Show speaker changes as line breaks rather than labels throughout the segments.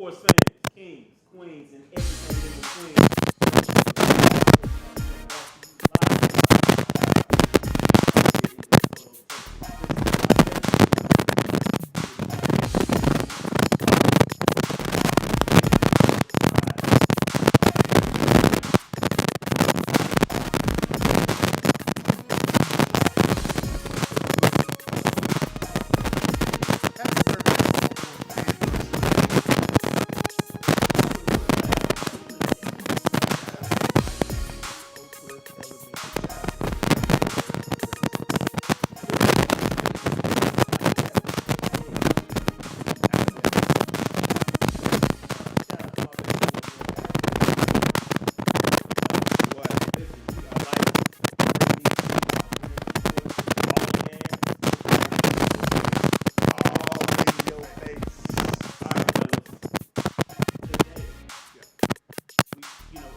Sports fans, kings, queens, and everything in between.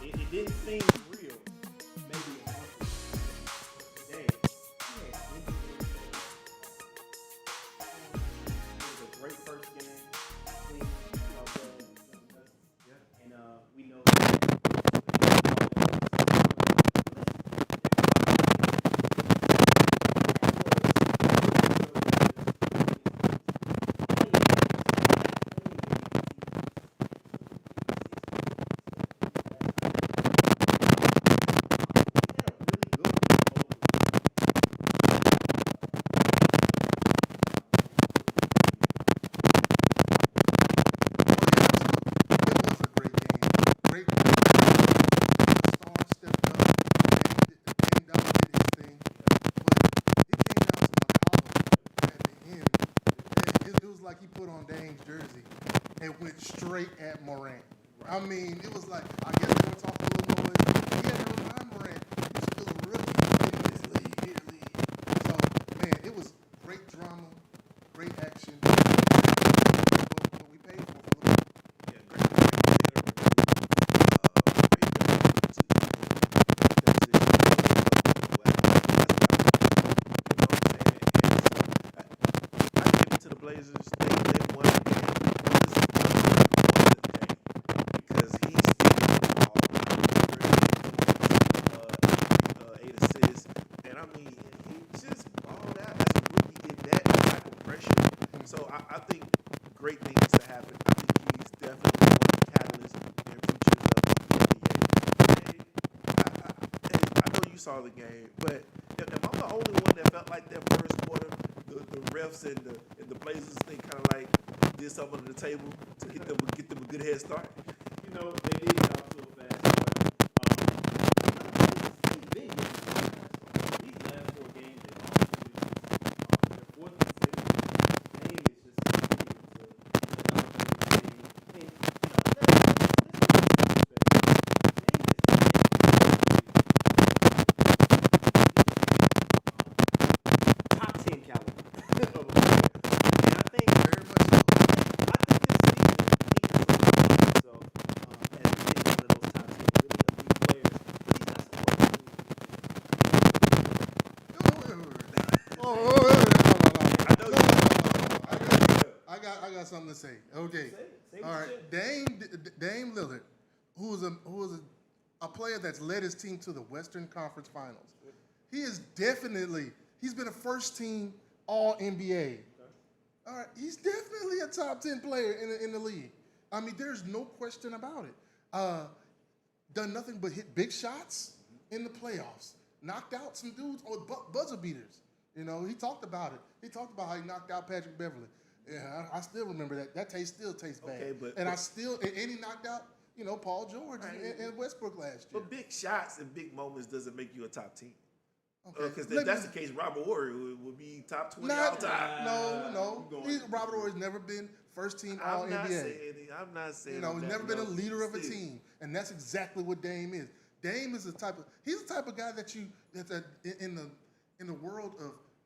It didn't seem real maybe a month ago. Today, yeah, it was a great first game. Clean, and we know
like he put on Dame's jersey and went straight at Morant. Right. I mean, it was like, I guess they were talking a little noise. He had to remind Morant, he's still a rookie in this league. So, man, it was great drama, great action. What we paid for a little bit.
Yeah, great to the Blazers. They won the game. Because he's 8 assists, and I mean he just balled out as a rookie in that type of pressure. So I think great things to happen. I think he's definitely one of the catalysts in future of the NBA. I know you saw the game, but am I the only one that felt like that first quarter? The refs and the Blazers, they kind of like did something under the table to get them a good head start.
you know they did get off to a fast start. They've been getting off to a fast start. These last 4 games, they've all been their fourth consecutive game is just continuing to top 10 caliber. And I think
Very much so.
I think this season he has solidified himself as being one of those top 10 really elite players. But he's got some work to do.
Oh,
I know you.
I got something to say. Okay.
Say
All
what
right.
you
Dame Lillard, who is a player that's led his team to the Western Conference Finals. He is definitely, he's been a first team All NBA. All right. He's definitely a top 10 player in the league. I mean, there's no question about it. Done nothing but hit big shots in the playoffs. Knocked out some dudes or buzzer beaters. You know, he talked about it. He talked about how he knocked out Patrick Beverly. Yeah, I still remember that. That still tastes bad.
Okay,
and he knocked out, Paul George and Westbrook last year.
But big shots and big moments doesn't make you a top team.
Okay.
Because if that's the case, Robert Horry would be top 20 all time.
No. Robert Horry's never been first team All NBA.
I'm not saying.
He's never been a leader of a team, and that's exactly what Dame is. Dame is he's the type of guy that's in the world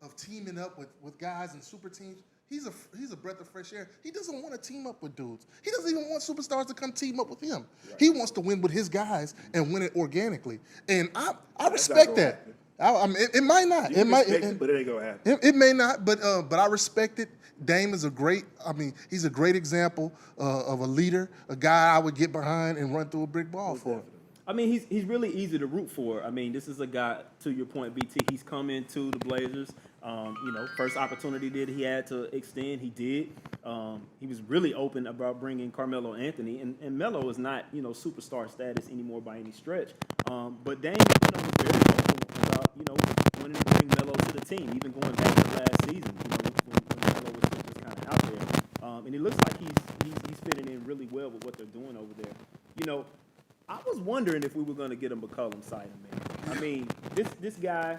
of teaming up with guys and super teams. He's a breath of fresh air. He doesn't want to team up with dudes. He doesn't even want superstars to come team up with him. Right. He wants to win with his guys and win it organically. And I respect that. I mean, it might not.
You
It
can
might.
respect it, but it ain't gonna happen.
It may not, but I respect it. Dame is a great. I mean, he's a great example of a leader, a guy I would get behind and run through a brick wall for.
Definitely.
I mean, he's really easy to root for. I mean, this is a guy, to your point, BT. He's come into the Blazers. First opportunity that he had to extend, he did. He was really open about bringing Carmelo Anthony, and Melo is not, superstar status anymore by any stretch. But Dame, was very open about, wanting to bring Melo to the team, even going back to last season, when Melo was just kind of out there. And it looks like he's fitting in really well with what they're doing over there. I was wondering if we were going to get a McCollum sighting, man. I mean, this guy,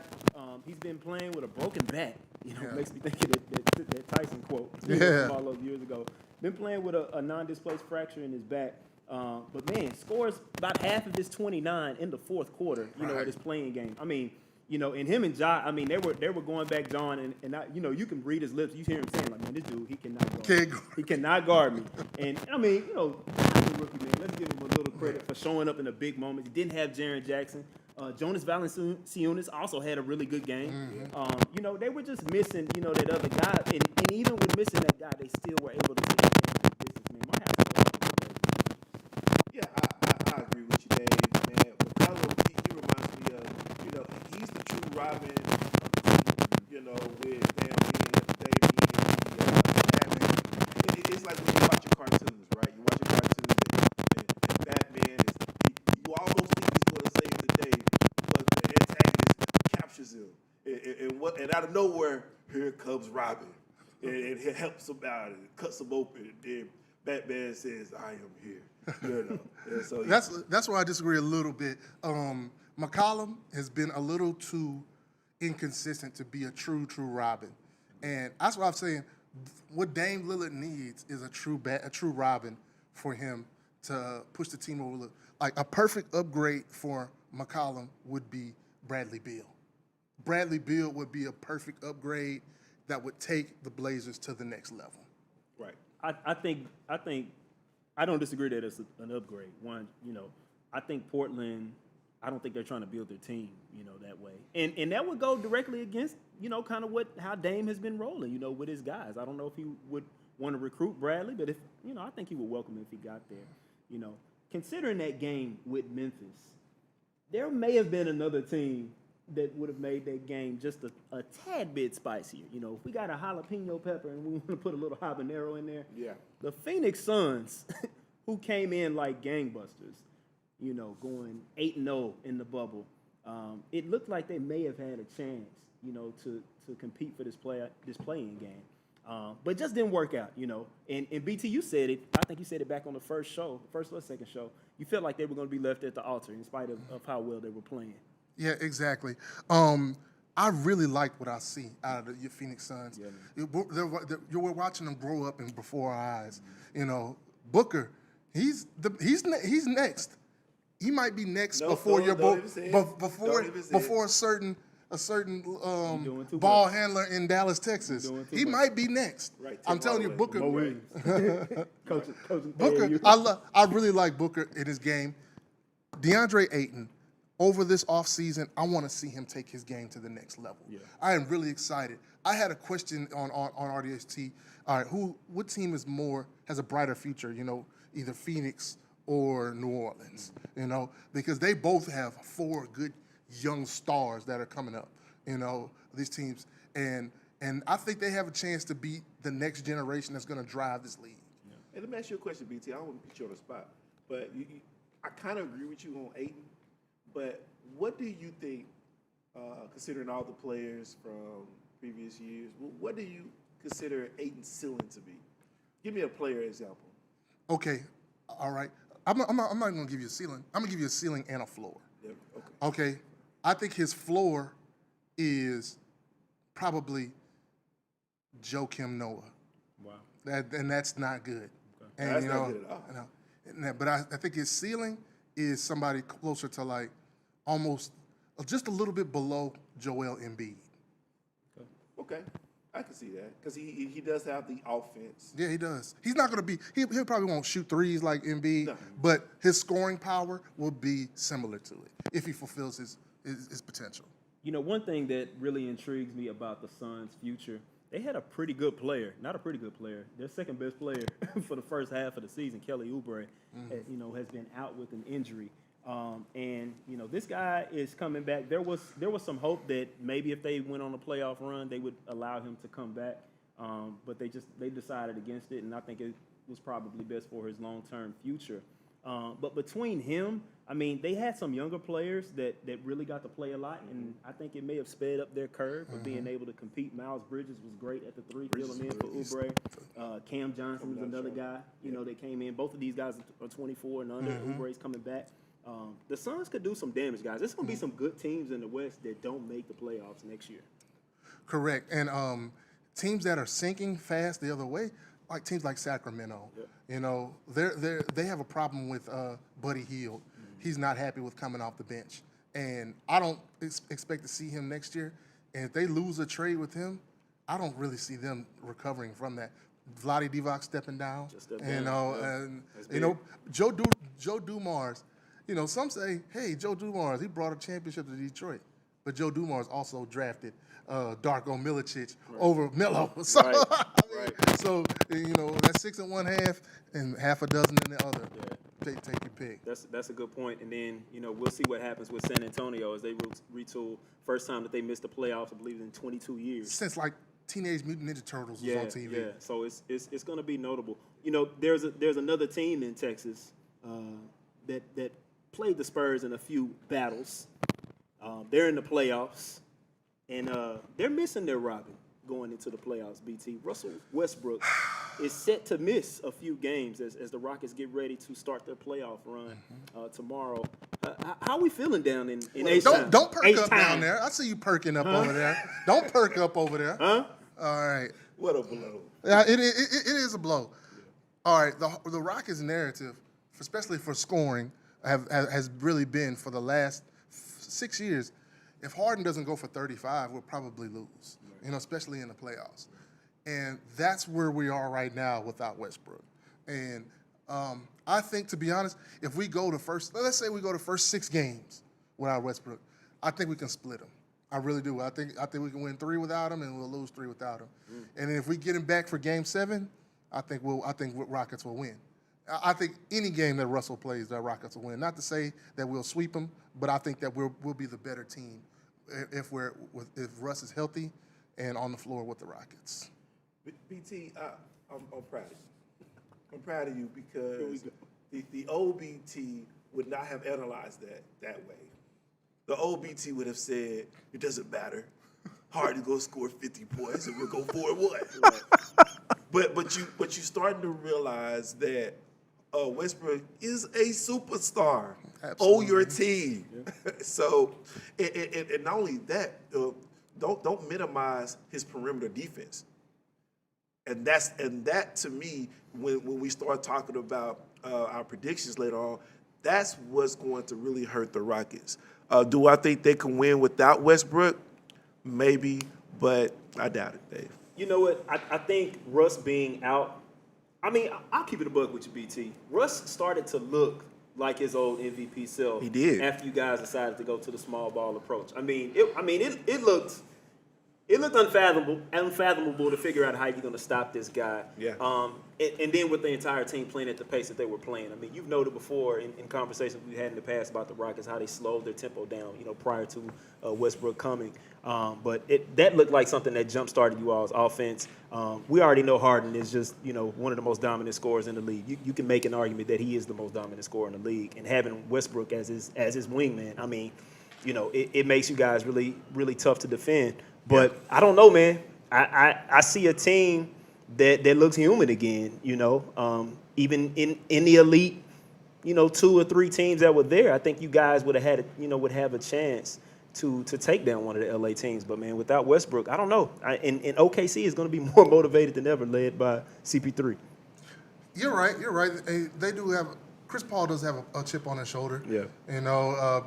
he's been playing with a broken back. Makes me think of that Tyson quote from all those years ago. Been playing with a non-displaced fracture in his back. But, man, scores about half of his 29 in the fourth quarter, at his playing game. I mean, and him and Ja, I mean, they were going back, John, and I, you can read his lips. You hear him saying, like, man, this dude, he cannot guard me. He cannot guard me. And, I mean, Ja's a rookie, man. Let's give him a little credit for showing up in the big moments. He didn't have Jaren Jackson. Jonas Valanciunas also had a really good game.
Mm-hmm.
They were just missing, that other guy. And even with missing that guy, they still were able to take the distance, man. My hat's off.
Yeah, I agree with you, Dave, man. McCollum, he reminds me of, he's the true Robin of the team, with Dame Batman. It's like when you watch your cartoons, right? You watch your cartoons and Batman you almost think he's going to save the day, but the antagonist captures him. And out of nowhere, here comes Robin. And he helps him out and cuts him open. And then Batman says, I am here. And so
That's where I disagree a little bit. McCollum has been a little too inconsistent to be a true Robin. And that's what I'm saying. What Dame Lillard needs is a true Robin for him to push the team over. Like a perfect upgrade for McCollum would be Bradley Beal. Bradley Beal would be a perfect upgrade that would take the Blazers to the next level.
Right. I think I don't disagree that it's an upgrade. One, I think Portland, I don't think they're trying to build their team, that way. And that would go directly against, kind of how Dame has been rolling, with his guys. I don't know if he would want to recruit Bradley, but if, I think he would welcome him if he got there. Considering that game with Memphis, there may have been another team that would have made that game just a tad bit spicier. If we got a jalapeno pepper and we want to put a little habanero in there. Yeah. The Phoenix Suns, who came in like gangbusters, going 8-0 in the bubble, it looked like they may have had a chance, to compete for this play-in game. But it just didn't work out, And BT, you said it. I think you said it back on the first or second show. You felt like they were going to be left at the altar in spite of how well they were playing.
Yeah, exactly. I really like what I see out of your Phoenix Suns. Yeah, we're watching them grow up before our eyes. Booker, he's next. He might be next before a certain ball handler in Dallas, Texas. He might be next. Right, I'm telling you, Booker.
Coach
Booker, I really like Booker in his game. DeAndre Ayton. Over this offseason, I want to see him take his game to the next level. Yeah. I am really excited. I had a question on RDST. All right, what team has a brighter future, either Phoenix or New Orleans, because they both have 4 good young stars that are coming up, these teams. And I think they have a chance to beat the next generation that's going to drive this league.
Yeah. Hey, let me ask you a question, BT. I don't want to put you on the spot, but I kind of agree with you on Ayton. But what do you think, considering all the players from previous years, what do you consider Ayton's ceiling to be? Give me a player example.
Okay, all right. I'm not going to give you a ceiling. I'm going to give you a ceiling and a floor. Yeah, okay. I think his floor is probably Joakim Noah. Wow. And that's not good. Okay. And,
that's not good at all.
But I think his ceiling is somebody closer to like almost just a little bit below Joel Embiid.
Okay. I can see that because he does have the offense.
Yeah, he does. He's not going to be – he probably won't shoot threes like Embiid, but his scoring power will be similar to it if he fulfills his potential.
You know, one thing that really intrigues me about the Suns' future, they had a pretty good player, not a pretty good player, their second best player for the first half of the season, Kelly Oubre, has been out with an injury. And this guy is coming back. There was some hope that maybe if they went on a playoff run, they would allow him to come back. But they decided against it, and I think it was probably best for his long-term future. But between him, I mean, they had some younger players that really got to play a lot, and I think it may have sped up their curve of being able to compete. Miles Bridges was great at the three, filling in for Oubre. Cam Johnson was another guy, that came in. Both of these guys are 24 and under. Oubre's coming back. The Suns could do some damage, guys. There's going to be some good teams in the West that don't make the playoffs next year.
Correct. And teams that are sinking fast the other way, like teams like Sacramento, they have a problem with Buddy Hield. He's not happy with coming off the bench. And I don't expect to see him next year. And if they lose a trade with him, I don't really see them recovering from that. Vlade Divac stepping down. Joe Dumars. Some say, hey, Joe Dumars, he brought a championship to Detroit. But Joe Dumars also drafted Darko Milicic over Melo. So, so that's 6 in one half and half a dozen in the other.
Yeah.
Take your pick.
That's a good point. And then, we'll see what happens with San Antonio as they retool. First time that they missed the playoffs, I believe, in 22 years.
Since, like, Teenage Mutant Ninja Turtles was on TV.
Yeah, so it's going to be notable. There's another team in Texas that played the Spurs in a few battles. They're in the playoffs, and they're missing their Robin going into the playoffs, BT. Russell Westbrook is set to miss a few games as the Rockets get ready to start their playoff run tomorrow. How are we feeling down in H-Town?
Don't perk up down there. I see you perking up over there. Don't perk up over there.
Huh?
All right.
What a blow.
Yeah, it is a blow. All right, the Rockets narrative, especially for scoring, has really been for the last 6 years. If Harden doesn't go for 35, we'll probably lose, especially in the playoffs. And that's where we are right now without Westbrook. And I think, to be honest, if we go let's say we go to first 6 games without Westbrook, I think we can split them. I really do. I think we can win 3 without him, and we'll lose 3 without him. And if we get him back for Game 7, I think Rockets will win. I think any game that Russell plays, the Rockets will win. Not to say that we'll sweep them, but I think that we'll be the better team if Russ is healthy and on the floor with the Rockets.
BT, I'm proud of you. I'm proud of you because the old BT would not have analyzed that way. The old BT would have said, it doesn't matter. Harden go score 50 points and we'll go 4-1. But you starting to realize that Westbrook is a superstar.
Absolutely.
On your team. Yeah. So, and not only that, don't minimize his perimeter defense. And that to me, when we start talking about our predictions later on, that's what's going to really hurt the Rockets. Do I think they can win without Westbrook? Maybe, but I doubt it, Dave.
You know what? I think Russ being out, I mean, I'll keep it a buck with you, BT. Russ started to look like his old MVP self.
He did.
After you guys decided to go to the small ball approach. It looked unfathomable to figure out how you're going to stop this guy.
Yeah.
And then with the entire team playing at the pace that they were playing. I mean, you've noted before in conversations we've had in the past about the Rockets how they slowed their tempo down, prior to Westbrook coming. But that looked like something that jump-started you all's offense. We already know Harden is just, one of the most dominant scorers in the league. You can make an argument that he is the most dominant scorer in the league. And having Westbrook as his wingman, I mean, it makes you guys really, really tough to defend. But I don't know, man. I see a team that looks human again, even in the elite, 2 or 3 teams that were there. I think you guys would have a chance to take down one of the LA teams. But, man, without Westbrook, I don't know. And OKC is going to be more motivated than ever, led by CP3.
You're right. They do have – Chris Paul does have a chip on his shoulder.
Yeah.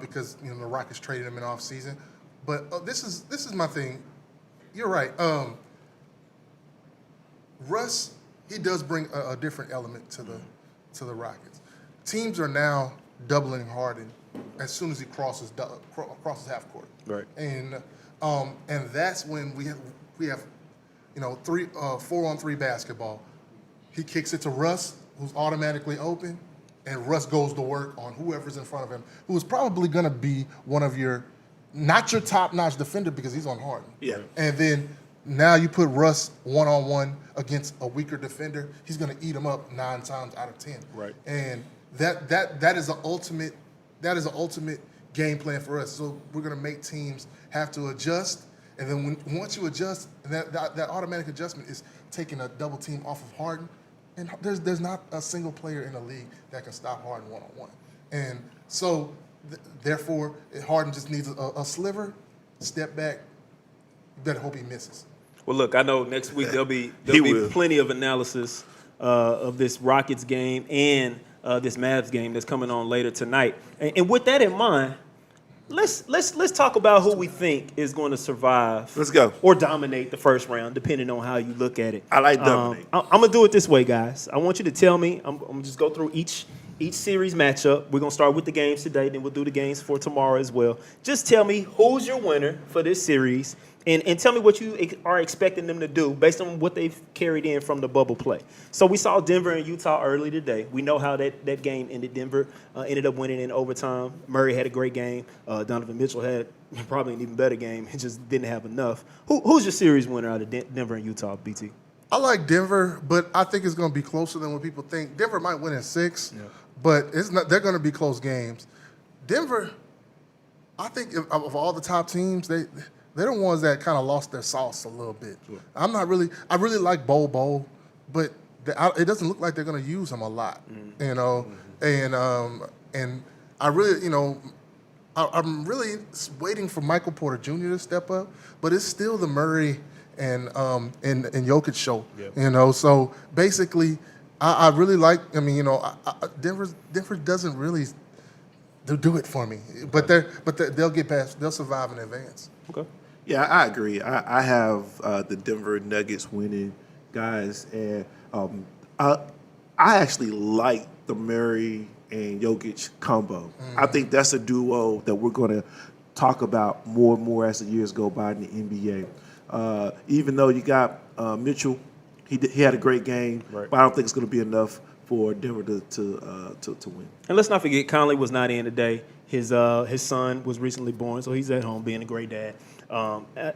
Because, the Rockets traded him in offseason. But this is my thing. You're right. Russ, he does bring a different element to the Rockets. Teams are now doubling Harden as soon as he crosses half court.
Right.
And that's when we have 4-on-3 basketball. He kicks it to Russ, who's automatically open, and Russ goes to work on whoever's in front of him, who is probably going to be one of not your top-notch defender because he's on Harden.
Yeah.
And then now you put Russ one-on-one against a weaker defender, he's going to eat him up 9 times out of 10.
Right.
And that is the ultimate game plan for us. So we're going to make teams have to adjust, and then once you adjust, that automatic adjustment is taking a double team off of Harden. And there's not a single player in the league that can stop Harden one-on-one. And so, therefore, Harden just needs a sliver, step back. You better hope he misses.
Well, look, I know next week there'll be
will.
plenty of analysis of this Rockets game and this Mavs game that's coming on later tonight. And with that in mind, let's talk about who we think is going to survive.
Let's go.
Or dominate the first round, depending on how you look at it.
I like dominate.
I'm gonna do it this way, guys. I want you to tell me. I'm gonna just go through each series matchup. We're gonna start with the games today, then we'll do the games for tomorrow as well. Just tell me who's your winner for this series, and tell me what you are expecting them to do based on what they've carried in from the bubble play. So we saw Denver and Utah early today. We know how that game ended. Denver ended up winning in overtime. Murray had a great game. Donovan Mitchell had probably an even better game. He just didn't have enough. Who's your series winner out of Denver and Utah, BT?
I like Denver, but I think it's going to be closer than what people think. Denver might win in 6, but it's not. They're going to be close games. Denver, I think of all the top teams, they're the ones that kind of lost their sauce a little bit. Sure. I really like Bol, but it doesn't look like they're going to use him a lot, and I really, I'm really waiting for Michael Porter Jr. to step up, but it's still the Murray and Jokic show, So basically, I really like. Denver doesn't really do it for me, but they'll get past. They'll survive in advance.
Okay.
Yeah, I agree. I have the Denver Nuggets winning, guys, and I actually like the Murray and Jokic combo. I think that's a duo that we're going to talk about more and more as the years go by in the NBA. Even though you got Mitchell, he had a great game,
right,
but I don't think it's going to be enough for Denver to win.
And let's not forget, Conley was not in today. His son was recently born, so he's at home being a great dad.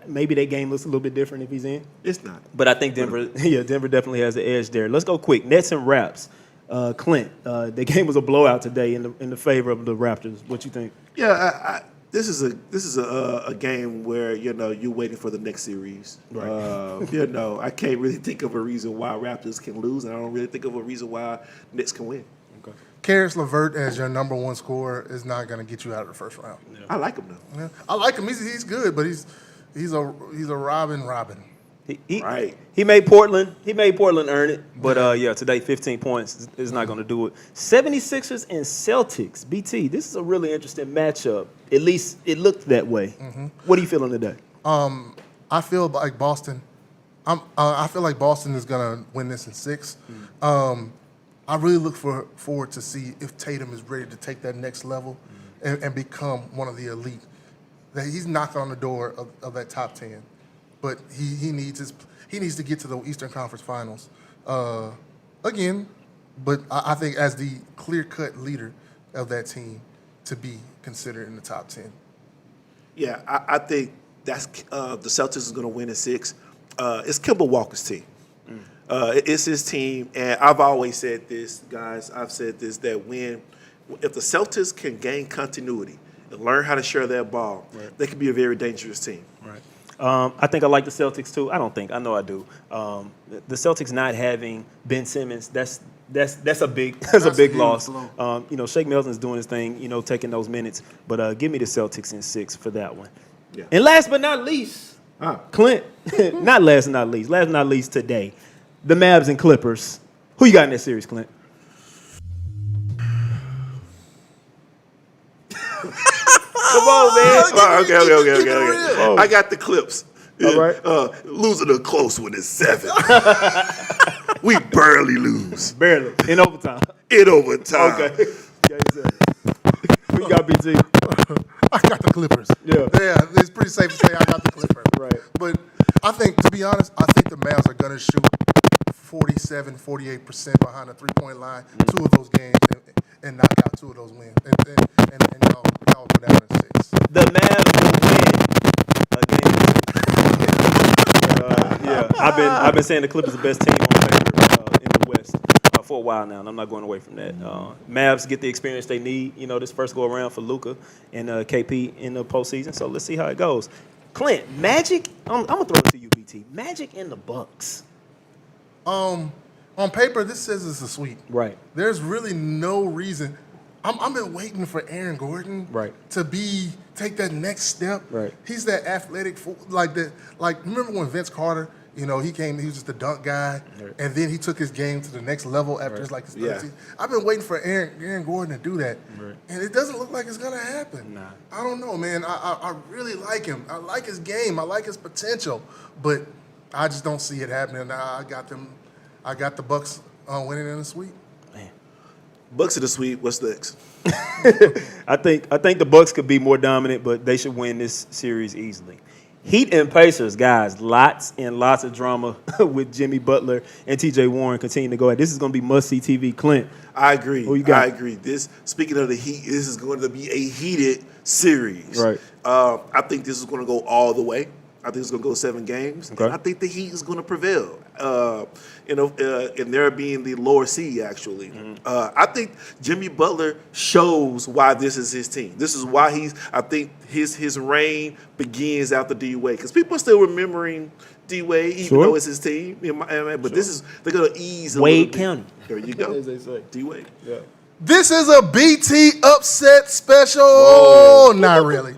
Maybe that game looks a little bit different if he's in.
It's not.
But I think Denver definitely has the edge there. Let's go quick. Nets and Raps. Clint, the game was a blowout today in the favor of the Raptors. What you think?
Yeah, this is a game where you're waiting for the next series.
Right.
I can't really think of a reason why Raptors can lose, and I don't really think of a reason why Nets can win.
Okay.
Karis LeVert as your number one scorer is not going to get you out of the first round.
Yeah.
I like him though.
Yeah. I like him. He's good, but he's a Robin.
He made Portland earn it, but today 15 points is not going to do it. 76ers and Celtics. BT, this is a really interesting matchup. At least it looked that way. Mm-hmm. What are you feeling today?
I feel like Boston. I feel like Boston is going to win this in 6. I really look forward to see if Tatum is ready to take that next level and become one of the elite. That he's knocking on the door of that top 10. But he needs to get to the Eastern Conference Finals again. But I think as the clear-cut leader of that team to be considered in the top 10.
Yeah, I think that's the Celtics is going to win in 6. It's Kemba Walker's team. It's his team, and I've always said this, guys. I've said this that if the Celtics can gain continuity and learn how to share their ball, right, they can be a very dangerous team.
Right. I think I like the Celtics too. I know I do. The Celtics not having Ben Simmons, that's a big loss. Shake Milton's doing his thing, taking those minutes. But give me the Celtics in 6 for that one.
Yeah.
And last but not least, Clint. Last but not least today, the Mavs and Clippers. Who you got in that series, Clint? Come on, man.
Okay. I got the Clips.
All right.
Losing a close one is 7. We barely lose.
Barely. In overtime.
In overtime.
Okay. Game 7. Who you got, BT?
I got the Clippers.
Yeah.
Yeah, it's pretty safe to say I got the Clippers.
Right.
But I think, to be honest, I think the Mavs are going to shoot 47, 48% behind the three-point line, 2 of those games, and knock out 2 of those wins. And y'all go down to 6.
The Mavs will win again. Yeah, I've been saying the Clippers are the best team on paper in the West for a while now, and I'm not going away from that. Mavs get the experience they need, this first go around for Luka and KP in the postseason. So let's see how it goes. Clint, Magic. I'm gonna throw it to you, BT. Magic and the Bucks.
On paper, this says it's a sweep.
Right.
There's really no reason. I've been waiting for Aaron Gordon to take that next step.
Right.
He's that athletic, like remember when Vince Carter, he came, he was just a dunk guy, and then he took his game to the next level after his third season. I've been waiting for Aaron Gordon to do that, and it doesn't look like it's gonna happen.
Nah.
I don't know, man. I really like him. I like his game. I like his potential, but I just don't see it happening. I got the Bucks winning in the sweep.
Bucks in the sweep. What's next?
I think the Bucks could be more dominant, but they should win this series easily. Heat and Pacers, guys, lots and lots of drama with Jimmy Butler and T.J. Warren continuing to go at. This is going to be must-see TV. Clint,
I agree.
who you got?
I agree. Speaking of the Heat, this is going to be a heated series.
Right.
I think this is going to go all the way. I think it's going to go 7 games.
Okay.
And I think the Heat is going to prevail. And they're being the lower seed, actually. I think Jimmy Butler shows why this is his team. This is why I think his reign begins after D-Wade. Because people are still remembering D-Wade, even though it's his team. But they're going to ease a
Wade
little bit.
County.
There you go.
As they say.
D-Wade.
Yeah.
This is a BT upset special. Whoa. Not really.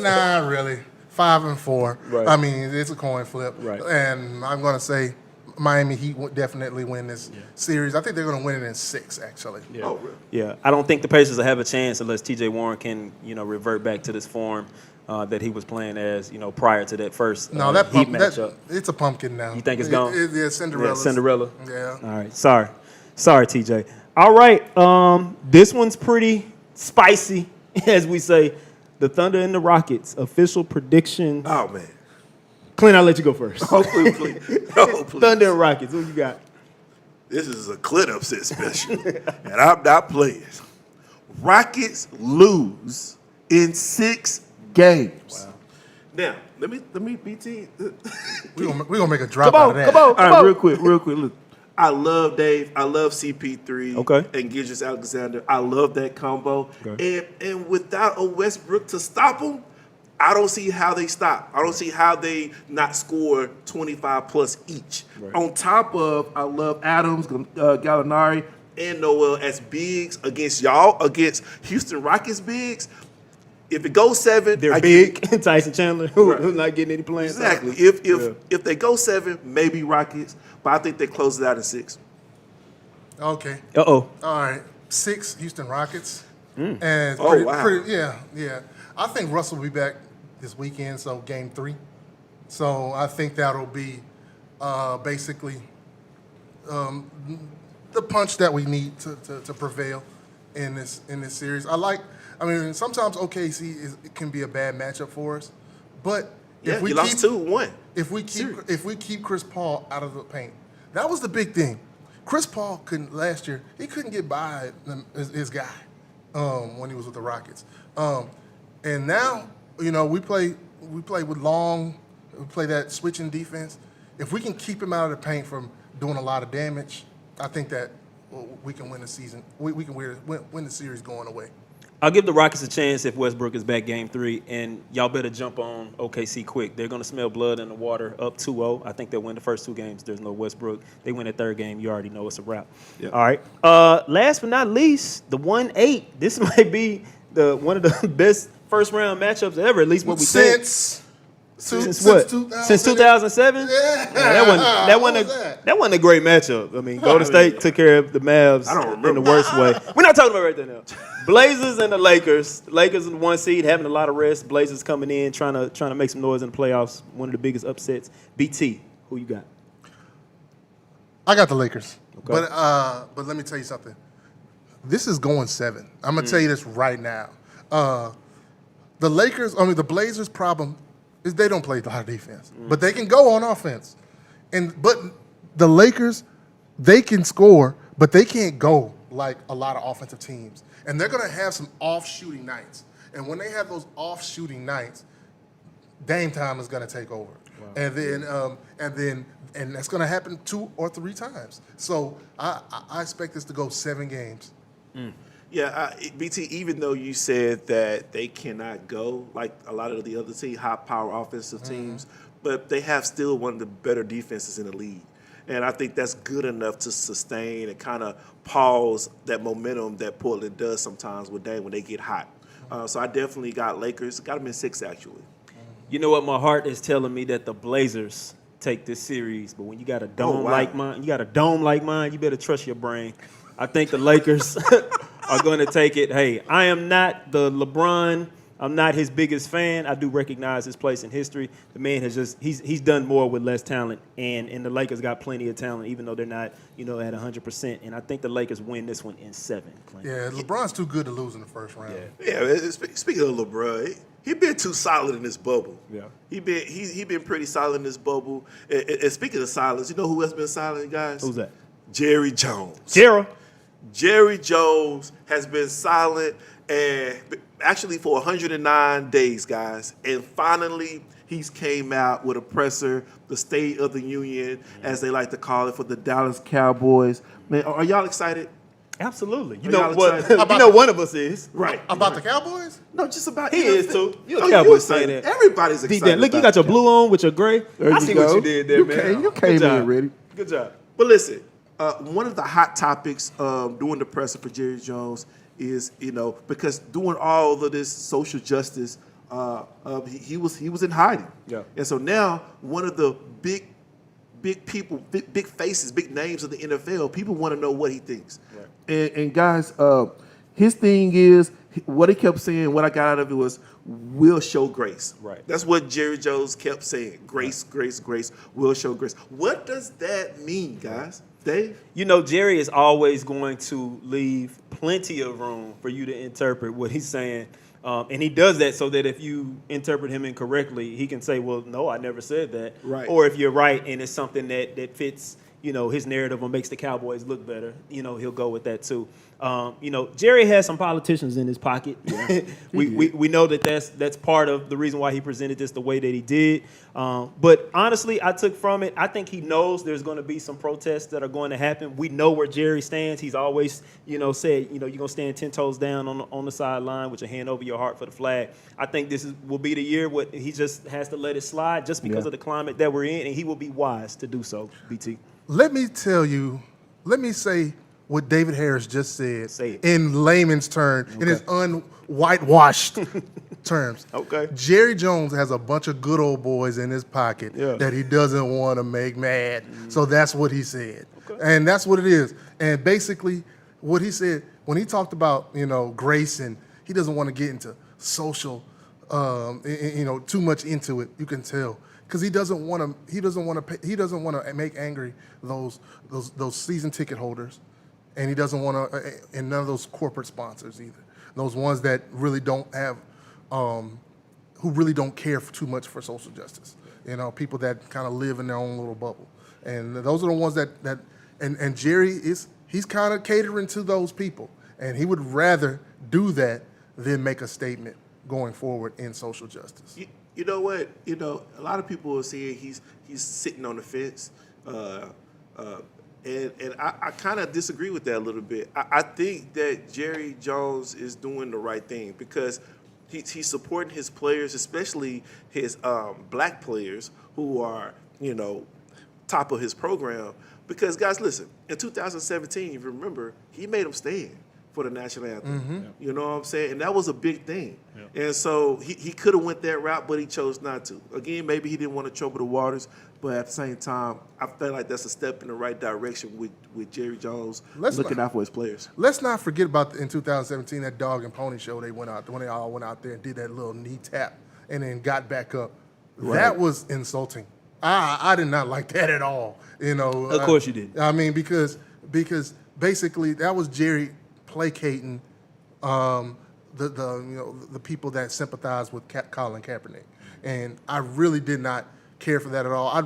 Not really. 5-4.
Right.
I mean, it's a coin flip.
Right.
And I'm going to say Miami Heat would definitely win this series. I think they're going to win it in 6, actually.
Yeah.
Oh, really?
Yeah. I don't think the Pacers will have a chance unless T.J. Warren can, revert back to this form that he was playing as, prior to that first
No, that
Heat matchup.
it's a pumpkin now.
You think it's gone?
Yeah, Cinderella.
Yeah, Cinderella.
Yeah.
All right. Sorry, TJ. All right. This one's pretty spicy, as we say. The Thunder and the Rockets. Official predictions.
Oh, man.
Clint, I'll let you go first.
Oh, please. Oh, please.
Thunder and Rockets. Who you got?
This is a Clint upset special, and I'm not playing. Rockets lose in 6 games.
Wow.
Now, let me BT.
We're gonna make a drop out of that.
Come on. All right, real quick. Look.
I love Dave. I love CP3.
Okay.
And Gidges Alexander. I love that combo.
Okay.
And without a Westbrook to stop them, I don't see how they stop. I don't see how they not score 25 plus each.
Right.
On top of, I love Adams, Gallinari, and Noel as bigs against y'all, against Houston Rockets bigs. If it goes 7,
They're big. Tyson Chandler, who's not getting any playing time.
Exactly. If they go 7, maybe Rockets, but I think they close it out in 6.
Okay.
Uh-oh.
All right. 6 Houston Rockets. And
wow.
Yeah. I think Russell will be back this weekend, so game 3. So I think that'll be basically the punch that we need to prevail in this series. Sometimes OKC it can be a bad matchup for us, but if we
lost 2-1.
If we keep Chris Paul out of the paint, that was the big thing. Chris Paul last year. He couldn't get by his guy when he was with the Rockets. And now we play with long. We play that switching defense. If we can keep him out of the paint from doing a lot of damage, I think that we can win the season. We can win the series going away.
I'll give the Rockets a chance if Westbrook is back game 3, and y'all better jump on OKC quick. They're going to smell blood in the water up 2-0. I think they'll win the first 2 games. There's no Westbrook. They win the 3rd game. You already know it's a wrap.
Yep.
All right. Last but not least, the 1-8. This might be one of the best first-round matchups ever, at least what we think. Since what?
2000.
Since 2007?
Yeah.
That wasn't a great matchup. I mean, Golden State took care of the Mavs in the worst way. We're not talking about right there now. Blazers and the Lakers. The Lakers in the 1 seed, having a lot of rest. Blazers coming in, trying to make some noise in the playoffs. One of the biggest upsets. BT, who you got?
I got the Lakers.
Okay.
But let me tell you something. This is going 7. I'm gonna tell you this right now. The Blazers' problem is they don't play a lot of defense, but they can go on offense. But the Lakers, they can score, but they can't go like a lot of offensive teams. And they're going to have some off-shooting nights. And when they have those off-shooting nights, Dame time is going to take over. Wow. And that's going to happen 2 or 3 times. So I expect this to go 7 games.
Yeah, BT, even though you said that they cannot go like a lot of the other high-power offensive teams, but they have still one of the better defenses in the league. And I think that's good enough to sustain and kind of pause that momentum that Portland does sometimes with Dame when they get hot. So I definitely got Lakers. Got them in 6, actually.
You know what? My heart is telling me that the Blazers take this series, but when you got a dome like mine, you better trust your brain. I think the Lakers are going to take it. Hey, I am not the LeBron. I'm not his biggest fan. I do recognize his place in history. The man has he's done more with less talent, and the Lakers got plenty of talent, even though they're not, at 100%. And I think the Lakers win this one in 7. Clint.
Yeah, LeBron's too good to lose in the first round.
Yeah. Speaking of LeBron, he been too solid in this bubble.
Yeah,
he been pretty solid in this bubble. And speaking of silence, you know who has been silent, guys?
Who's that?
Jerry Jones.
Jerry
Jones has been silent and actually for 109 days, guys. And finally, he's came out with a presser, the State of the Union, as they like to call it, for the Dallas Cowboys. Man, are y'all excited?
Absolutely. You
Are
know
y'all
what?
excited?
You know one of us is.
Right.
About the Cowboys?
No, just about
He is too. You're a
Oh,
Cowboys fan.
excited. Everybody's excited.
Look, you
about
got your
the
blue on with your gray. I see what you did there, man.
You came in ready.
Good job.
But listen, one of the hot topics during the presser for Jerry Jones is, because doing all of this social justice, he was in hiding.
Yeah.
And so now one of the big people, big faces, big names of the NFL, people want to know what he thinks.
Right.
And guys, his thing is, what he kept saying, what I got out of it was, we'll show grace.
Right.
That's what Jerry Jones kept saying. Grace, grace, grace, we'll show grace. What does that mean, guys? Dave?
Jerry is always going to leave plenty of room for you to interpret what he's saying. And he does that so that if you interpret him incorrectly, he can say, well, no, I never said that.
Right.
Or if you're right and it's something that fits, his narrative or makes the Cowboys look better, he'll go with that too. Jerry has some politicians in his pocket. Yeah. we know that's part of the reason why he presented this the way that he did. But honestly, I took from it, I think he knows there's going to be some protests that are going to happen. We know where Jerry stands. He's always, said, you're going to stand 10 toes down on the sideline with your hand over your heart for the flag. I think this will be the year where he just has to let it slide just because of the climate that we're in, and he will be wise to do so, BT.
Let me say what David Harris just said
Say it.
in layman's terms, in his unwhitewashed terms.
Okay.
Jerry Jones has a bunch of good old boys in his pocket that he doesn't want to make mad. So that's what he said. Okay. And that's what it is. And basically what he said, when he talked about, grace, and he doesn't want to get into social, too much into it, you can tell. Because he doesn't want to make angry those season ticket holders, and he doesn't want to, and none of those corporate sponsors either. Those ones that really don't have, who really don't care too much for social justice. People that kind of live in their own little bubble, and those are the ones that and Jerry he's kind of catering to those people, and he would rather do that than make a statement going forward in social justice.
You know what? A lot of people are saying he's sitting on the fence, and I kind of disagree with that a little bit. I think that Jerry Jones is doing the right thing because he's supporting his players, especially his black players who are top of his program. Because guys, listen, in 2017, if you remember, he made them stand for the national anthem.
Mm-hmm.
You know what I'm saying? And that was a big thing.
Yeah.
And so he could have went that route, but he chose not to. Again, maybe he didn't want to trouble the waters, but at the same time, I feel like that's a step in the right direction with Jerry Jones looking out for his players.
Let's not forget about in 2017 that dog and pony show they went out when they all went out there and did that little knee tap and then got back up. Right. That was insulting. I did not like that at all.
Of course you did.
I mean, because basically that was Jerry placating the people that sympathize with Colin Kaepernick, and I really did not care for that at all. I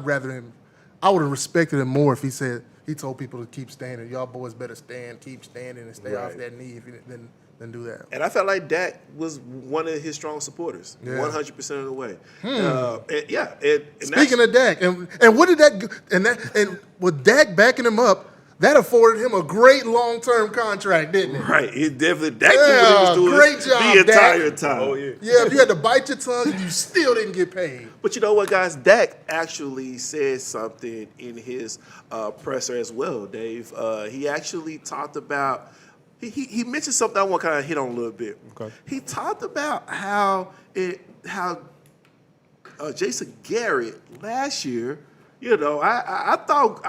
would have respected him more if he told people to keep standing. Y'all boys better stand, keep standing, and stay off that knee than do that.
And I felt like Dak was one of his strong supporters, 100% of the way.
Speaking of Dak, and what did and with Dak backing him up, that afforded him a great long-term contract, didn't it?
Right, it definitely. Dak knew what he was doing
great job,
the entire
Dak.
time.
Oh yeah.
Yeah, if you had to bite your tongue, you still didn't get paid.
But you know what, guys? Dak actually said something in his presser as well, Dave. He actually talked about. He mentioned something I want to kind of hit on a little bit.
Okay.
He talked about how Jason Garrett last year. You know, I thought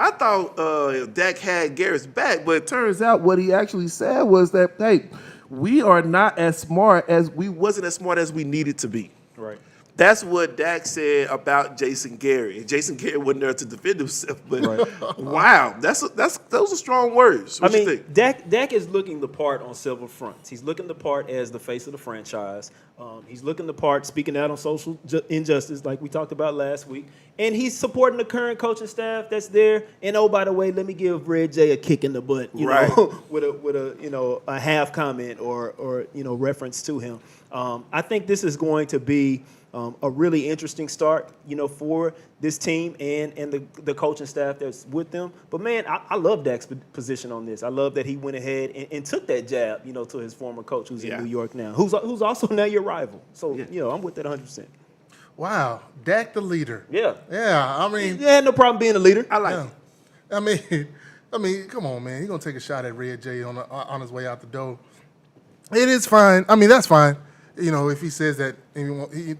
Dak had Garrett's back, but it turns out what he actually said was that, hey, we wasn't as smart as we needed to be.
Right.
That's what Dak said about Jason Garrett. And Jason Garrett wasn't there to defend himself, but wow, those are strong words. What you think?
Dak is looking the part on several fronts. He's looking the part as the face of the franchise. He's looking the part speaking out on social injustice, like we talked about last week, and he's supporting the current coaching staff that's there. And oh, by the way, let me give Red J a kick in the butt, you know, with a half comment or reference to him. I think this is going to be a really interesting start, for this team and the coaching staff that's with them. But, man, I love Dak's position on this. I love that he went ahead and took that jab, to his former coach who's in New York now, who's also now your rival. So, I'm with that 100%.
Wow, Dak the leader.
Yeah.
Yeah, I mean.
He had no problem being a leader.
I like it.
I mean, come on, man. He's going to take a shot at Red J on his way out the door. It is fine. I mean, that's fine. If he says that, did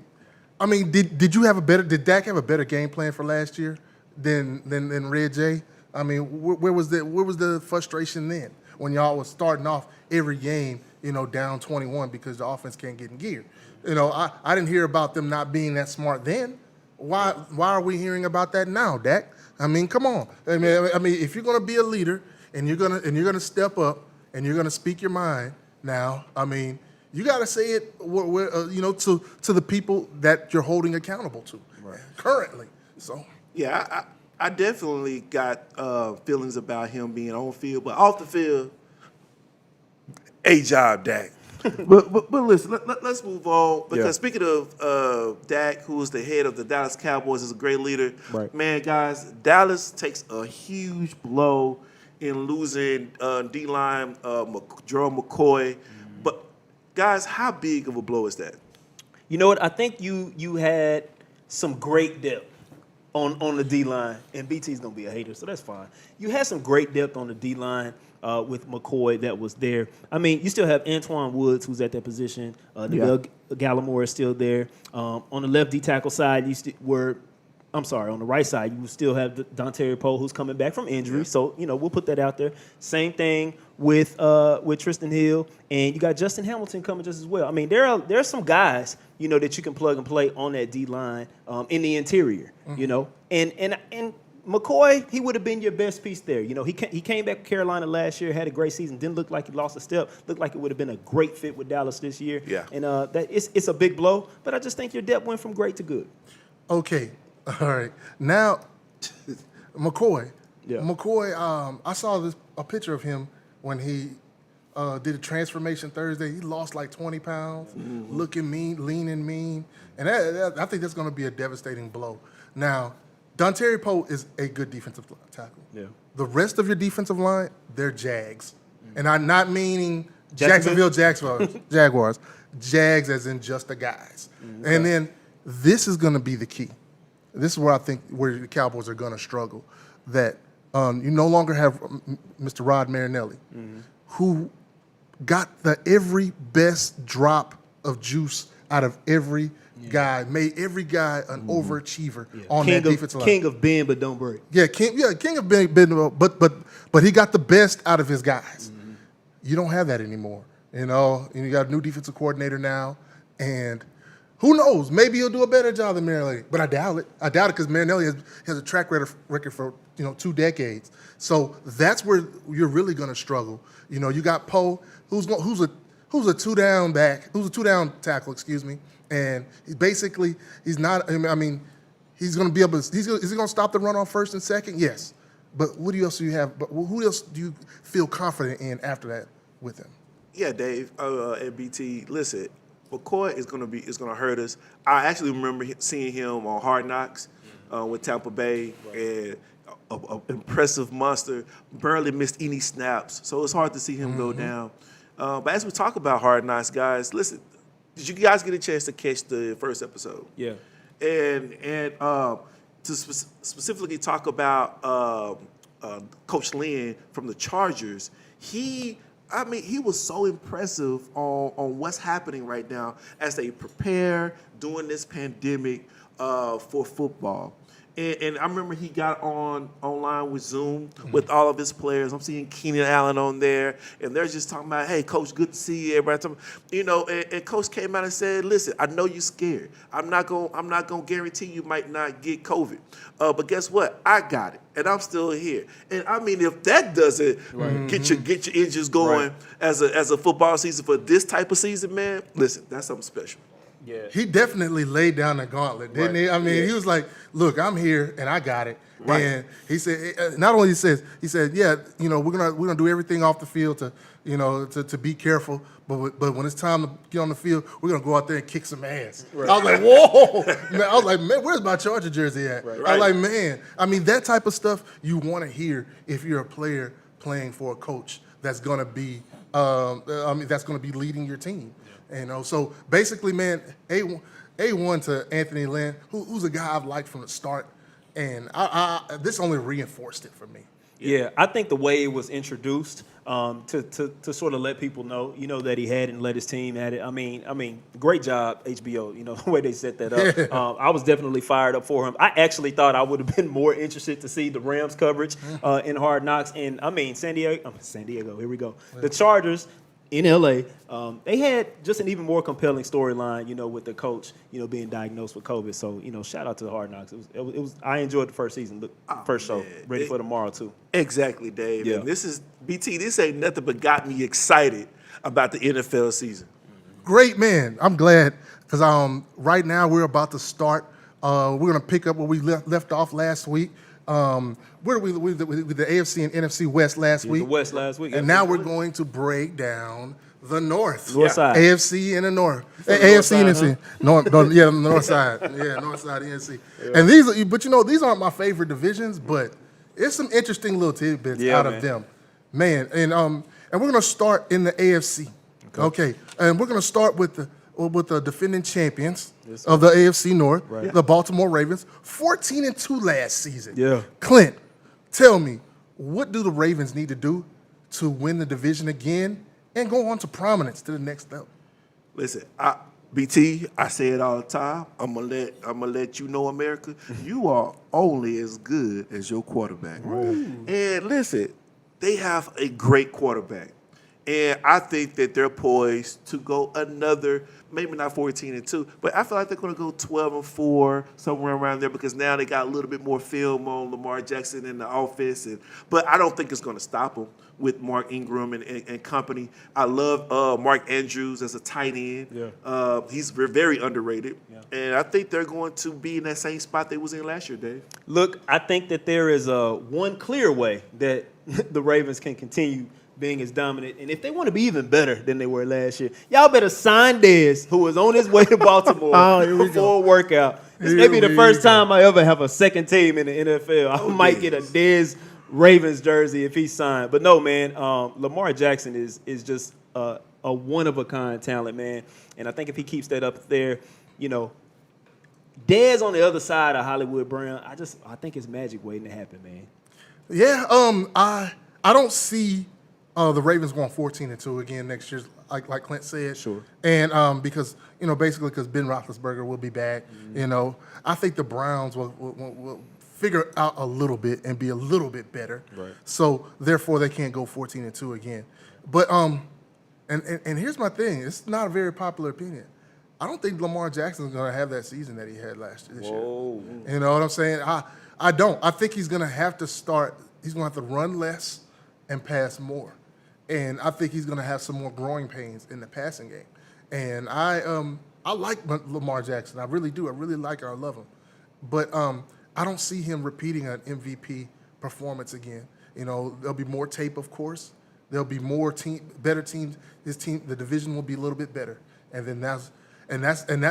Dak have a better game plan for last year than Red J? I mean, where was the frustration then when y'all was starting off every game, down 21 because the offense can't get in gear? I didn't hear about them not being that smart then. Why are we hearing about that now, Dak? I mean, come on. I mean, if you're gonna be a leader and you're gonna step up and you're gonna speak your mind now, I mean, you got to say it, to the people that you're holding accountable to currently. So
yeah, I definitely got feelings about him being on field, but off the field, a job, Dak. but listen, let's move on because speaking of Dak, who is the head of the Dallas Cowboys, is a great leader.
Right.
Man, guys, Dallas takes a huge blow in losing D-line Gerald McCoy. But guys, how big of a blow is that?
You know what? I think you had some great depth on the D-line, and BT's going to be a hater, so that's fine. You had some great depth on the D-line with McCoy that was there. I mean, you still have Antoine Woods, who's at that position. Neville Gallimore is still there. On the left D-tackle side, on the right side, you still have Dontarie Poe, who's coming back from injury. So, we'll put that out there. Same thing with Tristan Hill, and you got Justin Hamilton coming just as well. I mean, there are some guys, that you can plug and play on that D-line in the interior, And McCoy, he would have been your best piece there. He came back to Carolina last year, had a great season, didn't look like he lost a step, looked like it would have been a great fit with Dallas this year.
Yeah.
And it's a big blow, but I just think your depth went from great to good.
Okay. All right. Now, McCoy.
Yeah.
McCoy, I saw a picture of him when he did a transformation Thursday. He lost like 20 pounds, looking mean, lean and mean. And I think that's going to be a devastating blow. Now, Dontarie Poe is a good defensive tackle.
Yeah.
The rest of your defensive line, they're Jags. And I'm not meaning Jacksonville Jaguars. Jags as in just the guys. Okay. And then this is going to be the key. This is where I think where the Cowboys are going to struggle. That you no longer have Mr. Rod Marinelli, who got the every best drop of juice out of every guy, made every guy an overachiever on that defensive line.
King of bend but don't break.
Yeah, king of bend, but he got the best out of his guys. You don't have that anymore, and you got a new defensive coordinator now, and who knows? Maybe he'll do a better job than Marinelli, but I doubt it. I doubt it because Marinelli has a track record for 2 decades. So that's where you're really going to struggle. You got Poe, who's who's a two-down tackle, excuse me, and he's not. I mean, he's going to be able. Is he going to stop the run on first and second? Yes, but what else do you have? But who else do you feel confident in after that with him?
Yeah, Dave and BT. Listen, McCoy is going to hurt us. I actually remember seeing him on Hard Knocks with Tampa Bay, and an impressive monster. Barely missed any snaps, so it's hard to see him go down. But as we talk about Hard Knocks, guys, listen. Did you guys get a chance to catch the first episode?
Yeah.
And to specifically talk about Coach Lynn from the Chargers, he was so impressive on what's happening right now as they prepare during this pandemic for football. And I remember he got online with Zoom with all of his players. I'm seeing Keenan Allen on there, and they're just talking about, hey, Coach, good to see you. Everybody talking, and Coach came out and said, listen, I know you're scared. I'm not gonna guarantee you might not get COVID. But guess what? I got it, and I'm still here. And I mean, if that doesn't get your engines going as a football season for this type of season, man, listen, that's something special.
Yeah.
He definitely laid down the gauntlet, didn't he? I mean, he was like, look, I'm here and I got it.
Right.
And he said, not only he said, yeah, we're gonna do everything off the field to be careful, but when it's time to get on the field, we're gonna go out there and kick some ass. Right. I was like, whoa! Man, I was like, man, where's my Charger jersey at? Right. I was like, man, I mean, that type of stuff you want to hear if you're a player playing for a coach that's gonna be, that's gonna be leading your team. So basically, man, A1 to Anthony Lynn, who's a guy I've liked from the start, and this only reinforced it for me.
Yeah, I think the way it was introduced to sort of let people know, that he had and let his team at it. I mean, great job, HBO. The way they set that up. I was definitely fired up for him. I actually thought I would have been more interested to see the Rams coverage in Hard Knocks, and I mean San Diego. Here we go. The Chargers in LA, they had just an even more compelling storyline, with the coach, being diagnosed with COVID. So, shout out to the Hard Knocks. It was. I enjoyed the first season, first show. Ready for tomorrow too.
Exactly, Dave.
Yeah.
And this is BT. This ain't nothing but got me excited about the NFL season.
Great, man. I'm glad because right now we're about to start. We're gonna pick up where we left off last week. Where we with the AFC and NFC West last week.
The West last week.
And now we're going to break down the North.
North side.
AFC and the North.
side,
AFC and NFC. The North side. Yeah, North side, NFC. Yeah. And these aren't my favorite divisions, but it's some interesting little tidbits out of them. Man, and we're going to start in the AFC. Okay. And we're going to start with the defending champions of the AFC North, the Baltimore Ravens, 14-2 last season.
Yeah.
Clint, tell me, what do the Ravens need to do to win the division again and go on to prominence to the next level?
Listen, BT, I say it all the time. I'm gonna let you know, America, you are only as good as your quarterback. Right. And listen, they have a great quarterback. And I think that they're poised to go another, maybe not 14-2, but I feel like they're going to go 12-4, somewhere around there, because now they got a little bit more film on Lamar Jackson in the offense. But I don't think it's going to stop them with Mark Ingram and company. I love Mark Andrews as a tight end. Yeah. He's very underrated. Yeah. And I think they're going to be in that same spot they was in last year, Dave.
Look, I think that there is one clear way that the Ravens can continue being as dominant. And if they want to be even better than they were last year, y'all better sign Dez, who was on his way to Baltimore before a workout. This may be the first time I ever have a second team in the NFL. I might get a Dez Ravens jersey if he's signed. But no, man, Lamar Jackson is just a one-of-a-kind talent, man. And I think if he keeps that up there, Dez on the other side of Hollywood Brown, I think it's magic waiting to happen, man.
Yeah, I don't see the Ravens going 14-2 again next year, like Clint said.
Sure.
And because basically because Ben Roethlisberger will be back. Mm-hmm. I think the Browns will figure out a little bit and be a little bit better. Right. So therefore they can't go 14-2 again. But and here's my thing. It's not a very popular opinion. I don't think Lamar Jackson's going to have that season that he had this year. You know what I'm saying? I don't. I think he's going to have to start. He's going to have to run less and pass more. and I think he's going to have some more growing pains in the passing game. And I like Lamar Jackson. I really do. I really like her. I love him. But I don't see him repeating an MVP performance again. You know, there'll be more tape, of course. There'll be more better teams. The division will be a little bit better, and then that's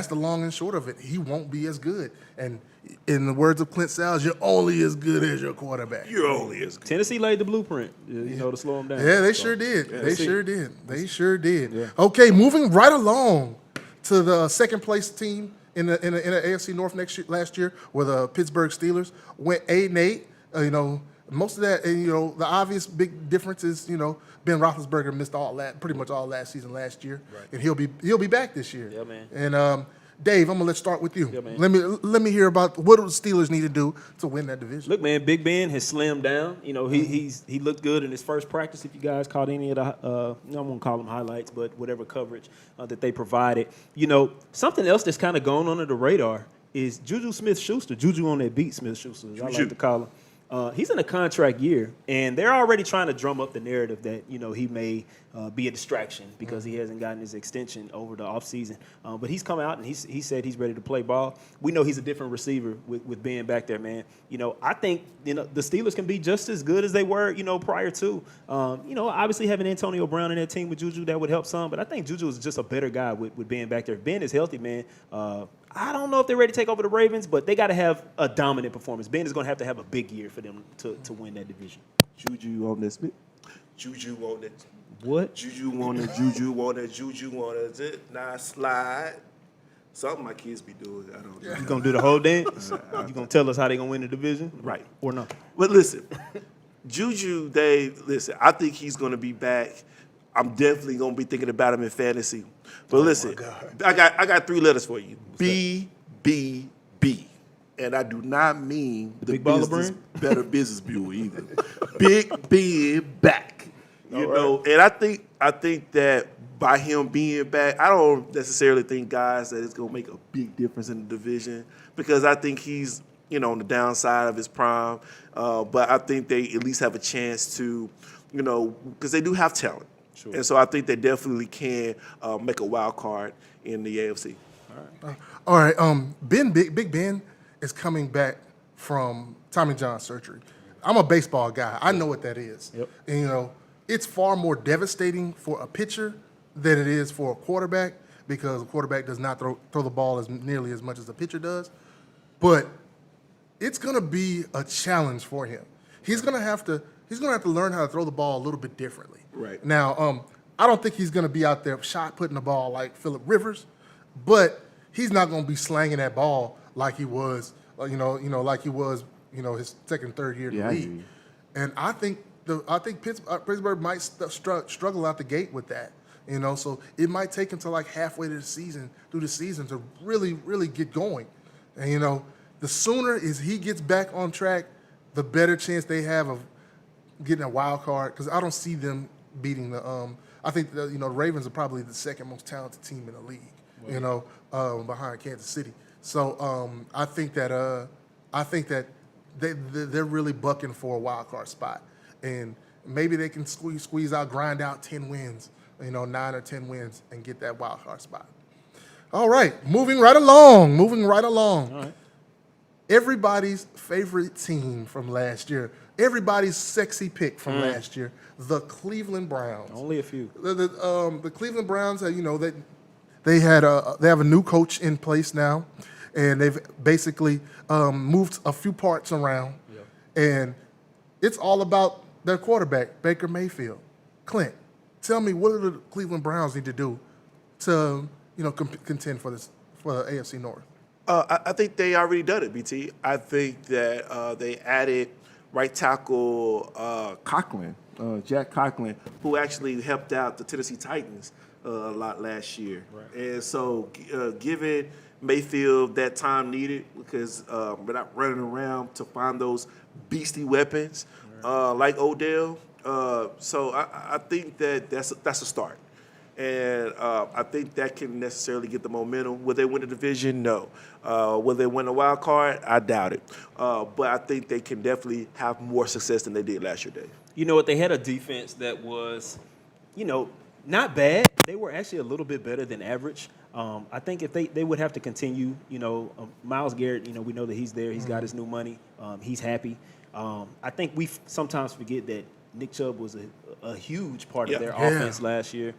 the long and short of it. He won't be as good. And in the words of LaClent Sowells, you're only as good as your quarterback.
You're only as good.
Tennessee laid the blueprint, to slow him down.
Yeah, they sure did. They sure did. They sure did.
Yeah.
Okay, moving right along to the second place team in the AFC North last year, where the Pittsburgh Steelers went 8-8. Most of that, the obvious big difference is, Ben Roethlisberger missed pretty much all last season last year,
right.
and he'll be back this year.
Yeah, man.
And Dave, I'm gonna start with you.
Yeah, man.
Let me hear about what do the Steelers need to do to win that division.
Look, man, Big Ben has slimmed down. He looked good in his first practice. If you guys caught any of the, I won't call them highlights, but whatever coverage that they provided. Something else that's kind of gone under the radar is Juju Smith-Schuster. Juju on that beat, Smith-Schuster, as I like to call him. He's in a contract year, and they're already trying to drum up the narrative that, he may be a distraction because he hasn't gotten his extension over the offseason. But he's come out, and he said he's ready to play ball. We know he's a different receiver with being back there, man. I think, the Steelers can be just as good as they were, prior to. Obviously having Antonio Brown in that team with Juju, that would help some. But I think Juju is just a better guy with being back there. If Ben is healthy, man, I don't know if they're ready to take over the Ravens, but they got to have a dominant performance. Ben is going to have a big year for them to win that division.
Juju on this. Juju on that.
What?
Juju on that. Juju on that. Juju on that. Now slide. Something my kids be doing. I don't know.
You going to do the whole dance? You going to tell us how they going to win the division?
Right.
Or no?
But listen, Juju, I think he's going to be back. I'm definitely going to be thinking about him in fantasy. But listen, I got 3 letters for you. B, B, B. And I do not mean the
Big Baller
business,
Brand?
Better Business Bureau either. Big Ben back. And I think that by him being back, I don't necessarily think, guys, that it's going to make a big difference in the division because I think he's, on the downside of his prime. But I think they at least have a chance to, because they do have talent. Sure. And so I think they definitely can make a wild card in the AFC.
All right. Big Ben is coming back from Tommy John surgery. I'm a baseball guy. I know what that is.
Yep.
And, it's far more devastating for a pitcher than it is for a quarterback because a quarterback does not throw the ball nearly as much as a pitcher does. But it's going to be a challenge for him. He's going to have to learn how to throw the ball a little bit differently.
Right.
Now, I don't think he's going to be out there putting the ball like Phillip Rivers, but he's not going to be slanging that ball like he was, his second, third year in the league. And I think Pittsburgh might struggle out the gate with that. So it might take until like halfway through the season to really, really get going. And the sooner is he gets back on track, the better chance they have of getting a wild card. Because I don't see them beating the. I think the Ravens are probably the second most talented team in the league. Wow. Behind Kansas City. So I think that they're really bucking for a wild card spot. And maybe they can grind out 10 wins, 9 or 10 wins, and get that wild card spot. All right, moving right along.
All right.
Everybody's favorite team from last year, everybody's sexy pick from last year, the Cleveland Browns.
Only a few.
The Cleveland Browns, they have a new coach in place now, and they've basically moved a few parts around, and it's all about their quarterback, Baker Mayfield. Clint, tell me, what do the Cleveland Browns need to do to, contend for the AFC North?
I think they already done it, BT. I think that they added right tackle Jack Conklin, who actually helped out the Tennessee Titans a lot last year. Right. And so giving Mayfield that time needed because we're not running around to find those beastly weapons like Odell. So I think that's a start. And I think that can necessarily get the momentum. Will they win the division? No. Will they win a wild card? I doubt it. But I think they can definitely have more success than they did last year, Dave.
You know what? They had a defense that was not bad. They were actually a little bit better than average. I think if they would have to continue, Myles Garrett, we know that he's there. He's got his new money. He's happy. I think we sometimes forget that Nick Chubb was a huge part of their offense last year.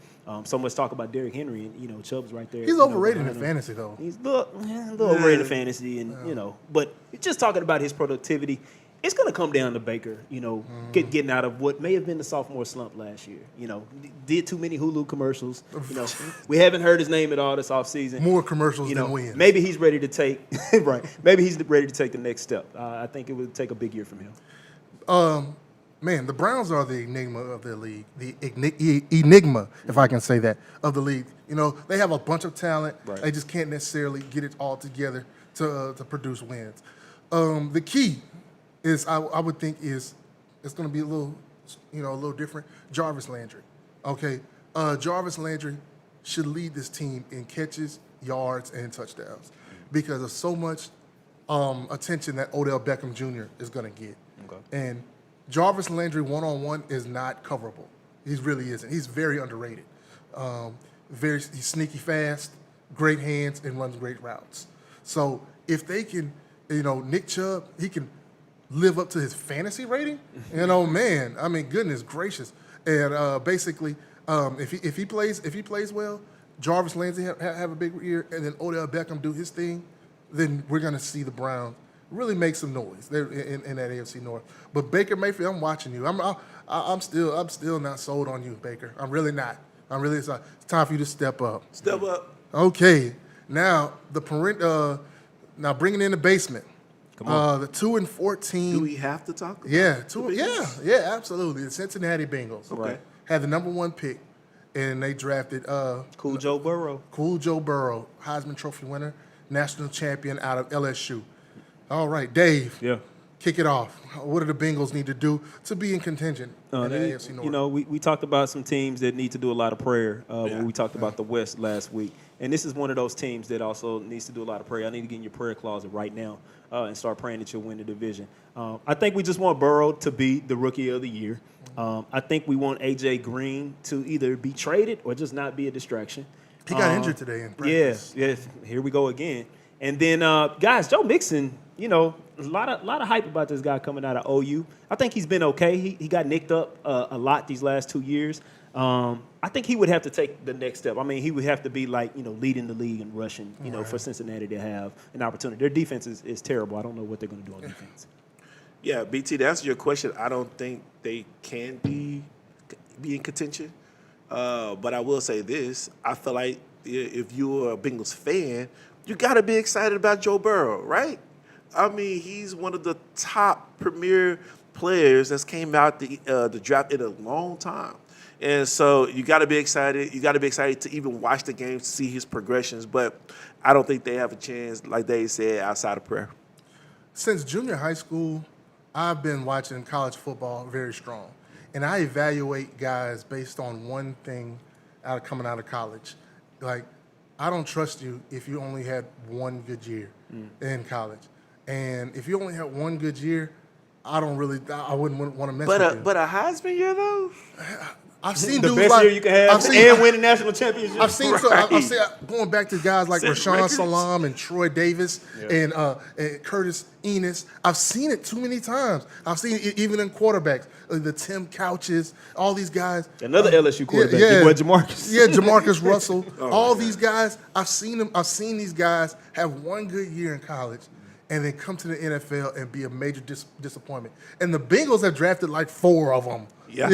So much talk about Derrick Henry, and Chubb's right there.
He's overrated in fantasy, though.
He's a little overrated in fantasy, and but just talking about his productivity, it's going to come down to Baker, getting out of what may have been the sophomore slump last year. Did too many Hulu commercials. We haven't heard his name at all this offseason.
More commercials than wins.
Maybe he's ready to take right. Maybe he's ready to take the next step. I think it would take a big year from him.
Man, the Browns are the enigma of the league. The enigma, if I can say that, of the league. They have a bunch of talent.
Right.
They just can't necessarily get it all together to produce wins. The key is, I would think, is it's going to be a little different. Jarvis Landry. Okay, Jarvis Landry should lead this team in catches, yards, and touchdowns because of so much attention that Odell Beckham Jr. is going to get.
Okay.
And Jarvis Landry one-on-one is not coverable. He really isn't. He's very underrated. He's sneaky fast, great hands, and runs great routes. So if they can, Nick Chubb, he can live up to his fantasy rating. Man, I mean, goodness gracious. And basically, if he plays well, Jarvis Landry have a big year, and then Odell Beckham do his thing, then we're gonna see the Browns really make some noise there in that AFC North. But Baker Mayfield, I'm watching you. I'm still not sold on you, Baker. I'm really not. It's time for you to step up.
Step up.
Okay. Now now bringing in the basement.
Come on.
The 2-14.
Do we have to talk?
Yeah,
Bengals?
yeah, absolutely. The Cincinnati Bengals.
Right.
Had the number 1 pick, and they drafted
Cool Joe Burrow.
Cool Joe Burrow, Heisman Trophy winner, national champion out of LSU. All right, Dave.
Yeah.
Kick it off. What do the Bengals need to do to be in contention in the AFC North?
We talked about some teams that need to do a lot of prayer when we talked about the West last week. And this is one of those teams that also needs to do a lot of prayer. I need to get in your prayer closet right now and start praying that you'll win the division. I think we just want Burrow to be the rookie of the year. I think we want A.J. Green to either be traded or just not be a distraction.
He got injured today in practice.
Yes. Here we go again. And then, guys, Joe Mixon, a lot of hype about this guy coming out of OU. I think he's been okay. He got nicked up a lot these last 2 years. I think he would have to take the next step. I mean, he would have to be like, leading the league in rushing, for Cincinnati to have an opportunity. Their defense is terrible. I don't know what they're going to do on defense.
Yeah, BT, to answer your question, I don't think they can be in contention. But I will say this. I feel like if you're a Bengals fan, you got to be excited about Joe Burrow, right? I mean, he's one of the top premier players that's came out the draft in a long time. And so you got to be excited. You got to be excited to even watch the games to see his progressions. But I don't think they have a chance, like they said, outside of prayer.
Since junior high school, I've been watching college football very strong. And I evaluate guys based on one thing coming out of college. Like, I don't trust you if you only had one good year in college. And if you only had one good year, I wouldn't want to mess with you.
But a Heisman year, though?
I've seen
The
dudes
best
like,
year you can have and win a national championship.
I've seen going back to guys like
Set
Rashawn
records.
Salam and Troy Davis and Curtis Enos. I've seen it too many times. I've seen it even in quarterbacks, the Tim Couches, all these guys.
Another LSU quarterback, your boy Jamarcus.
Yeah, Jamarcus Russell. All these guys, I've seen them. I've seen these guys have one good year in college and then come to the NFL and be a major disappointment. And the Bengals have drafted like 4 of them.
Yeah.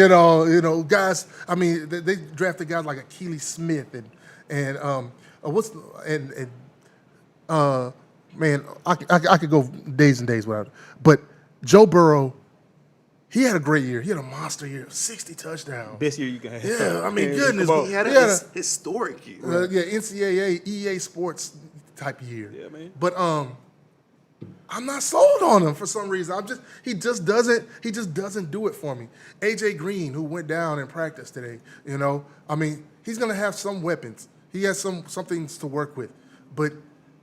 Guys. I mean, they drafted guys like Akili Smith man, I could go days and days without it. But Joe Burrow, he had a great year. He had a monster year, 60 touchdowns.
Best year you can have.
Yeah, I mean, goodness.
He had a historic year.
NCAA, EA Sports type year.
Yeah, man.
But I'm not sold on him for some reason. He just doesn't do it for me. AJ Green, who went down in practice today, I mean, he's gonna have some weapons. He has some things to work with. But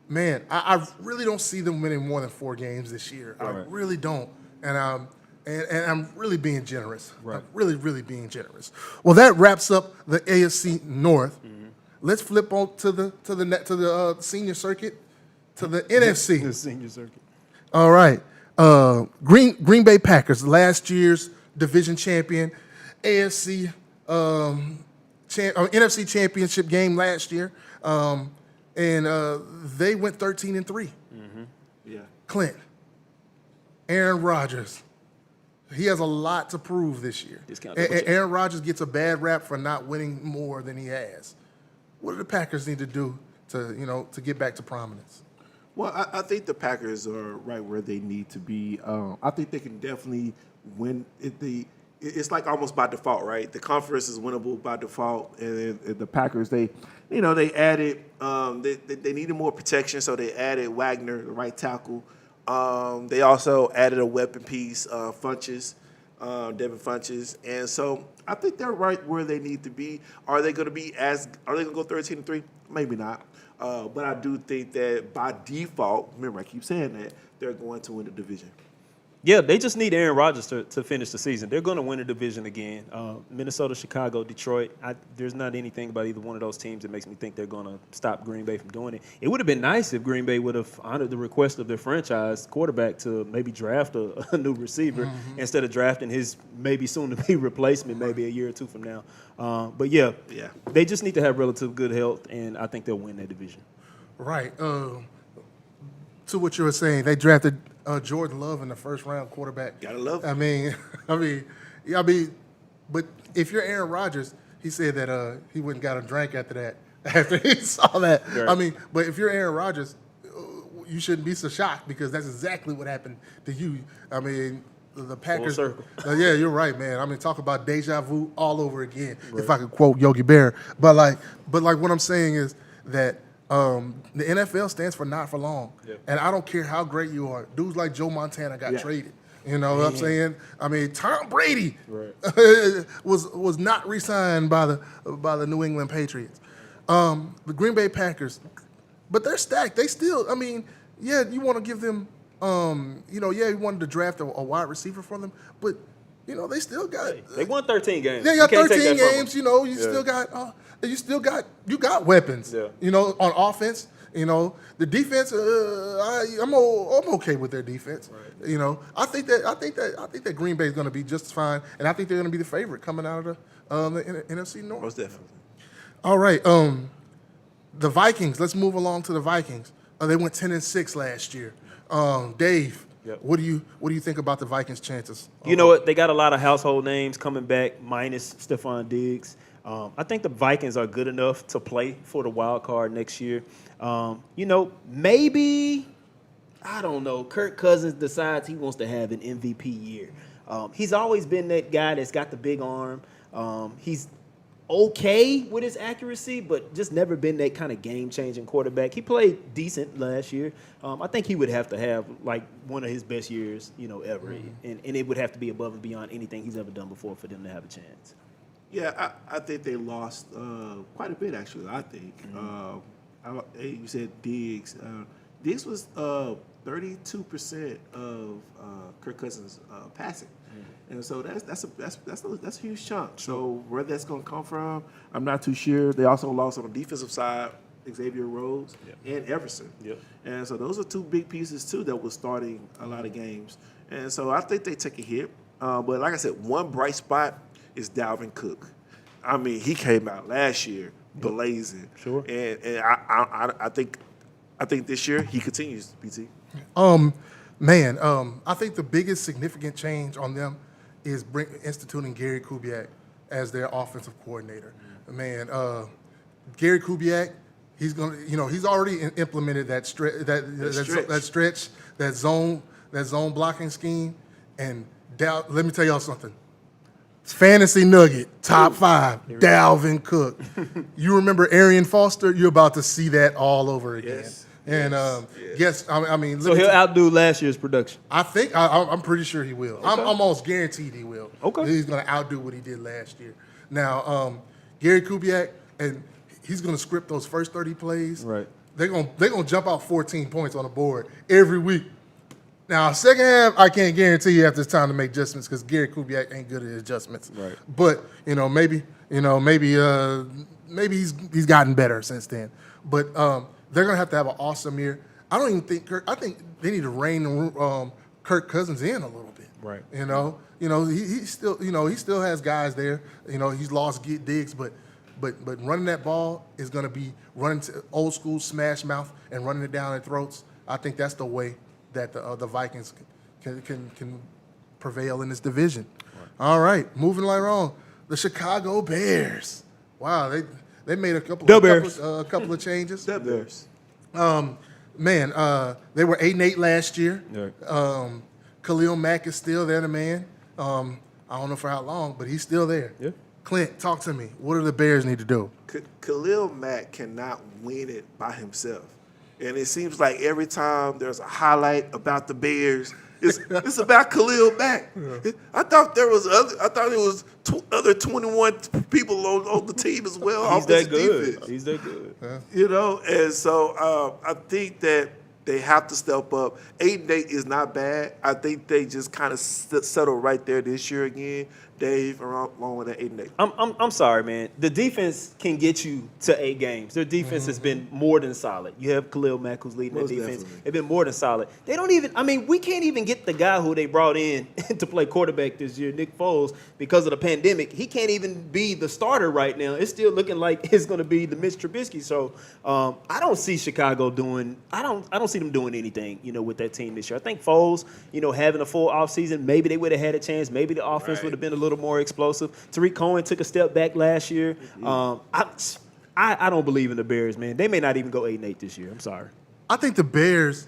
man, I really don't see them winning more than 4 games this year. I really don't. And And I'm really being generous.
Right.
I'm really being generous. Well, that wraps up the AFC North. Let's flip on to the senior circuit, to the NFC.
The senior circuit.
All right. Green Bay Packers, last year's division champion, NFC NFC championship game last year, and they went 13-3.
Yeah.
Clint, Aaron Rodgers, he has a lot to prove this year. Aaron Rodgers gets a bad rap for not winning more than he has. What do the Packers need to do to get back to prominence?
Well, I think the Packers are right where they need to be. I think they can definitely win. It's like almost by default, right? The conference is winnable by default, and the Packers, they added, they needed more protection, so they added Wagner, the right tackle. They also added a weapon piece, Funches, Devin Funches, and so I think they're right where they need to be. Are they going to go 13-3? Maybe not. But I do think that by default, remember I keep saying that, they're going to win the division.
Yeah, they just need Aaron Rodgers to finish the season. They're going to win the division again. Minnesota, Chicago, Detroit. There's not anything about either one of those teams that makes me think they're going to stop Green Bay from doing it. It would have been nice if Green Bay would have honored the request of their franchise quarterback to maybe draft a new receiver instead of drafting his maybe soon-to-be replacement maybe a year or two from now. But, yeah, they just need to have relative good health, and I think they'll win that division.
Right. To what you were saying, they drafted Jordan Love in the first round, quarterback.
Gotta love
it. But if you're Aaron Rodgers, he said that he wouldn't got a drink after that. After he saw that, right. But if you're Aaron Rodgers, you shouldn't be so shocked because that's exactly what happened to you. The Packers.
Full circle.
Yeah, you're right, man. Talk about deja vu all over again. Right. If I could quote Yogi Bear, but what I'm saying is that. The NFL stands for not for long. Yeah. And I don't care how great you are. Dudes like Joe Montana got traded. You know what I'm saying? Tom Brady was not re-signed by the New England Patriots. The Green Bay Packers, but they're stacked. They still, you want to give them, you wanted to draft a wide receiver for them, but they still got.
They won 13 games.
They got 13 games. You got weapons. Yeah. On offense. The defense. I'm okay with their defense. Right. I think that Green Bay is going to be just fine, and I think they're going to be the favorite coming out of the NFC North.
Most definitely.
All right. The Vikings. Let's move along to the Vikings. They went 10-6 last year. Dave. Yep. What do you think about the Vikings' chances?
You know what? They got a lot of household names coming back, minus Stephon Diggs. I think the Vikings are good enough to play for the wild card next year. Maybe, I don't know, Kirk Cousins decides he wants to have an MVP year. He's always been that guy that's got the big arm. He's okay with his accuracy, but just never been that kind of game-changing quarterback. He played decent last year. I think he would have to have, like, one of his best years, ever. Mm-hmm. And it would have to be above and beyond anything he's ever done before for them to have a chance.
Yeah, I think they lost quite a bit, actually, I think. Mm-hmm. You said Diggs. Diggs was 32% of Kirk Cousins' passing. Mm-hmm. And so that's a huge chunk. So where that's going to come from, I'm not too sure. They also lost on the defensive side, Xavier Rhodes and Everson. Yep. And so those are two big pieces, too, that was starting a lot of games. And so I think they take a hit. But like I said, one bright spot is Dalvin Cook. He came out last year blazing. Sure. And I think this year he continues, PT.
I think the biggest significant change on them is instituting Gary Kubiak as their offensive coordinator. Man, Gary Kubiak, he's already implemented that stretch, that zone blocking scheme, and let me tell y'all something. Fantasy Nugget, top 5, Dalvin Cook. You remember Arian Foster? You're about to see that all over again. Yes. And
so he'll outdo last year's production.
I think I'm pretty sure he will. Okay. I'm almost guaranteed he will.
Okay,
he's going to outdo what he did last year. Now, Gary Kubiak, and he's going to script those first 30 plays.
Right.
They're going to jump out 14 points on the board every week. Now, second half, I can't guarantee you after it's time to make adjustments because Gary Kubiak ain't good at adjustments.
Right.
But maybe he's gotten better since then. But they're gonna have to have an awesome year. I don't even think I think they need to rein Kirk Cousins in a little bit.
Right.
He still has guys there. He's lost Diggs, but running that ball is gonna be running to old school smash mouth and running it down their throats. I think that's the way that the Vikings can prevail in this division. Right. All right, moving right on. The Chicago Bears. Wow, they made a couple of changes.
The Bears.
They were 8-8 last year.
Yeah.
Khalil Mack is still there, the man. I don't know for how long, but he's still there.
Yeah.
Clint, talk to me. What do the Bears need to do?
Khalil Mack cannot win it by himself. And it seems like every time there's a highlight about the Bears, it's about Khalil Mack. Yeah. I thought there was other 21 people on the team as well.
He's that good.
Defense.
He's that good.
And so I think that they have to step up. 8-8 is not bad. I think they just kind of settle right there this year again. Dave, along with that 8-8.
I'm sorry, man. The defense can get you to 8 games. Their defense has been more than solid. You have Khalil Mack who's leading the defense.
Definitely.
They've been more than solid. They don't even. I mean, we can't even get the guy who they brought in to play quarterback this year, Nick Foles, because of the pandemic. He can't even be the starter right now. It's still looking like it's going to be the Mitch Trubisky. So I don't see Chicago doing. I don't see them doing anything. With that team this year. I think Foles, having a full offseason, maybe they would have had a chance. Maybe the offense would have been a little more explosive. Tariq Cohen took a step back last year. I don't believe in the Bears, man. They may not even go 8-8 this year. I'm sorry.
I think the Bears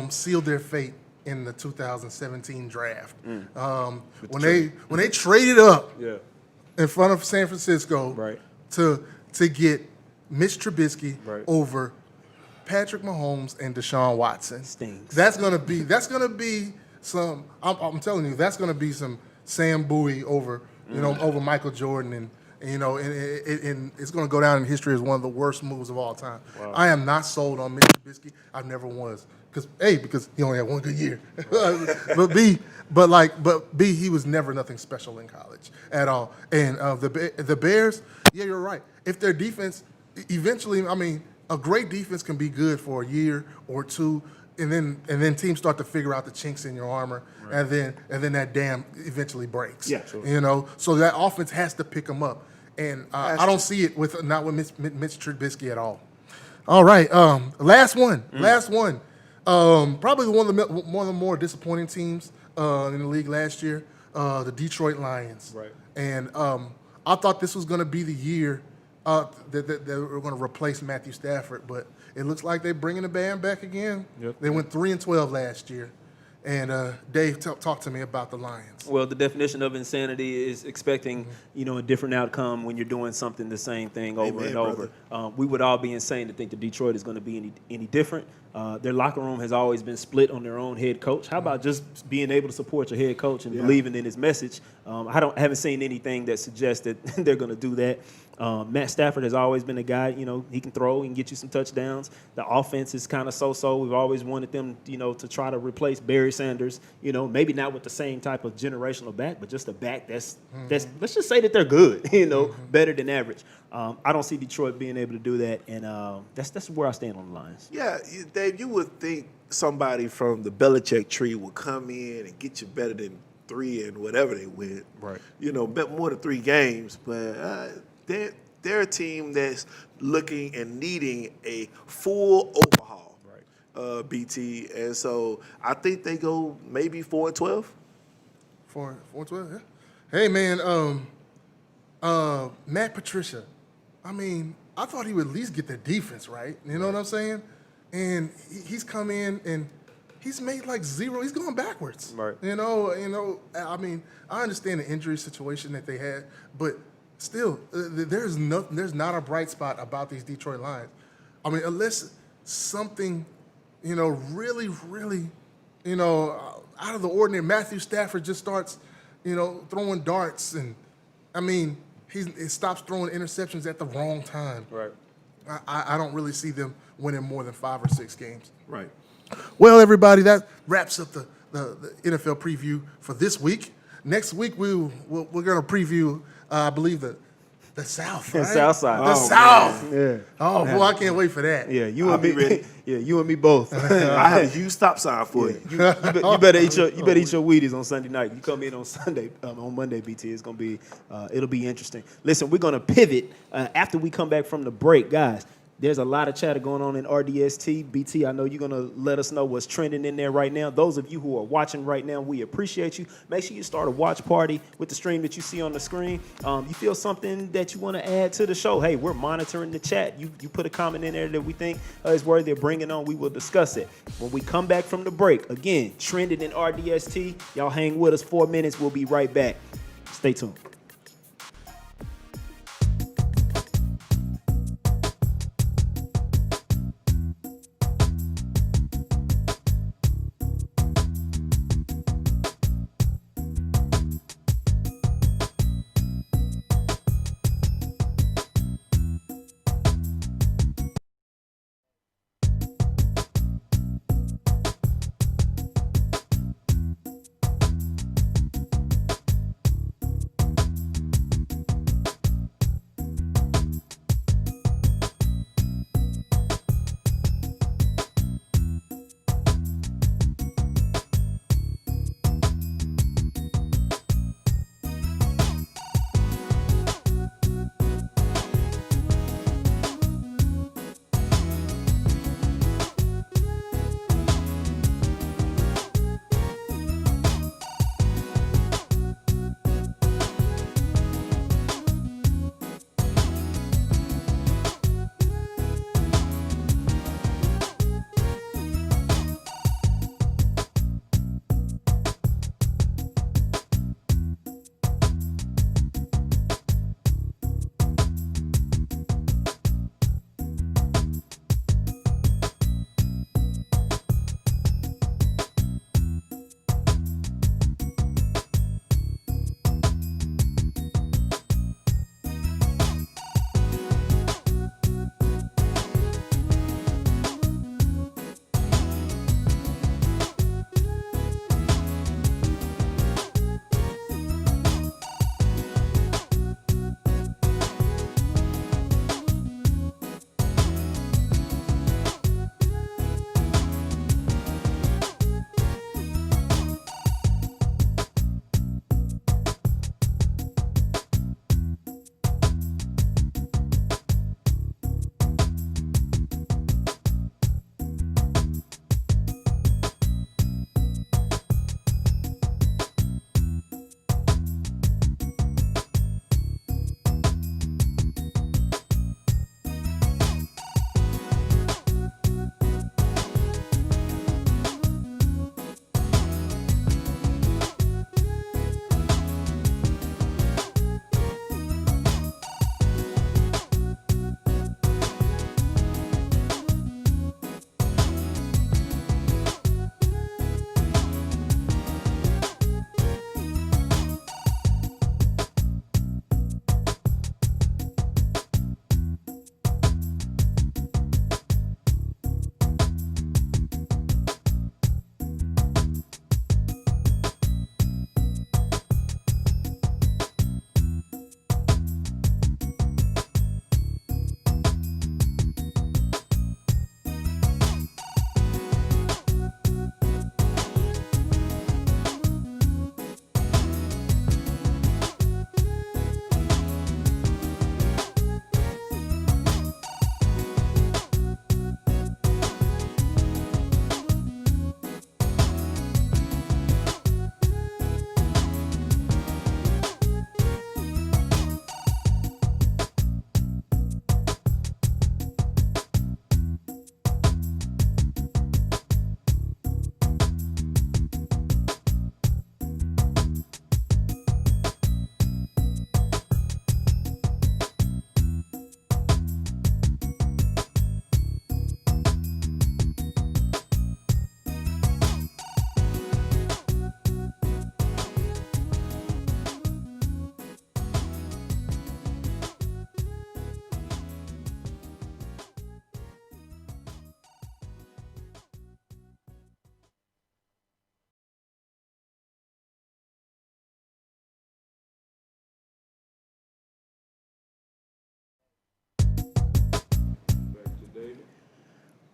sealed their fate in the 2017 draft. When they traded up in front of San Francisco to get Mitch Trubisky over Patrick Mahomes and Deshaun Watson.
Stings.
That's gonna be some. I'm telling you, that's gonna be some Sam Bowie over over Michael Jordan and it's going to go down in history as one of the worst moves of all time. Wow. I am not sold on Mitch Trubisky. I never was because he only had one good year, but B, he was never nothing special in college at all. And the Bears, yeah, you're right. If their defense eventually, a great defense can be good for a year or two. And then teams start to figure out the chinks in your armor, and then that dam eventually breaks. Yeah, sure. So that offense has to pick them up, and I don't see it with Mitch Trubisky at all. All right, last one. Probably one of the more disappointing teams in the league last year, the Detroit Lions. Right. And I thought this was going to be the year that we're going to replace Matthew Stafford, but it looks like they're bringing the band back again. Yep. They went 3-12 last year. And Dave, talk to me about the Lions.
Well, the definition of insanity is expecting, a different outcome when you're doing something the same thing over and over. We would all be insane to think that Detroit is going to be any different. Their locker room has always been split on their own head coach. How about just being able to support your head coach and believing in his message? I haven't seen anything that suggests that they're going to do that. Matt Stafford has always been a guy, he can throw and get you some touchdowns. The offense is kind of so-so. We've always wanted them, to try to replace Barry Sanders, maybe not with the same type of generational back, but just a back that's let's just say that they're good, better than average. I don't see Detroit being able to do that, and that's where I stand on the Lions.
Yeah, Dave, you would think somebody from the Belichick tree would come in and get you better than 3 and whatever they win. Right. Bet more than 3 games, but they're a team that's looking and needing a full overhaul. Right. BT, and so I think they go maybe 4-12.
4-12, yeah. Hey man, Matt Patricia. I thought he would at least get the defense right. You know what I'm saying? And he's come in and he's made like 0. He's going backwards. Right. I understand the injury situation that they had, but still, there's not a bright spot about these Detroit Lions. Unless something, really, really, out of the ordinary. Matthew Stafford just starts, throwing darts, and he stops throwing interceptions at the wrong time. Right. I don't really see them winning more than 5 or 6 games.
Right.
Well, everybody, that wraps up the NFL preview for this week. Next week, we're going to preview, I believe, the South, right?
South side.
The South.
Yeah.
Oh, boy, I can't wait for that.
Yeah, you
I'll
and
be
me.
ready.
Yeah, you and me both.
I have a huge stop sign for you.
You better eat your Wheaties on Sunday night. You come in on Sunday, on Monday, BT. It's gonna be, it'll be interesting. Listen, we're gonna pivot after we come back from the break, guys. There's a lot of chatter going on in RDST. BT, I know you're going to let us know what's trending in there right now. Those of you who are watching right now, we appreciate you. Make sure you start a watch party with the stream that you see on the screen. You feel something that you want to add to the show, hey, we're monitoring the chat. You put a comment in there that we think is worthy of bringing on, we will discuss it. When we come back from the break, again, trending in RDST. Y'all hang with us 4 minutes. We'll be right back. Stay tuned.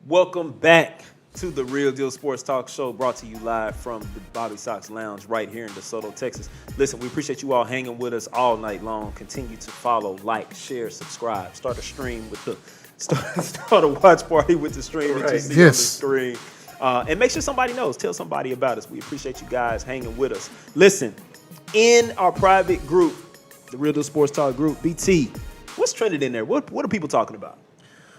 Welcome back to the Real Deal Sports Talk Show, brought to you live from the Bobbisox Lounge right here in DeSoto, Texas. Listen, we appreciate you all hanging with us all night long. Continue to follow, like, share, subscribe. Start a stream with the start a watch party with the stream that you see on the screen. And make sure somebody knows. Tell somebody about us. We appreciate you guys hanging with us. Listen, in our private group, the Real Deal Sports Talk group, BT, what's trending in there? What are people talking about?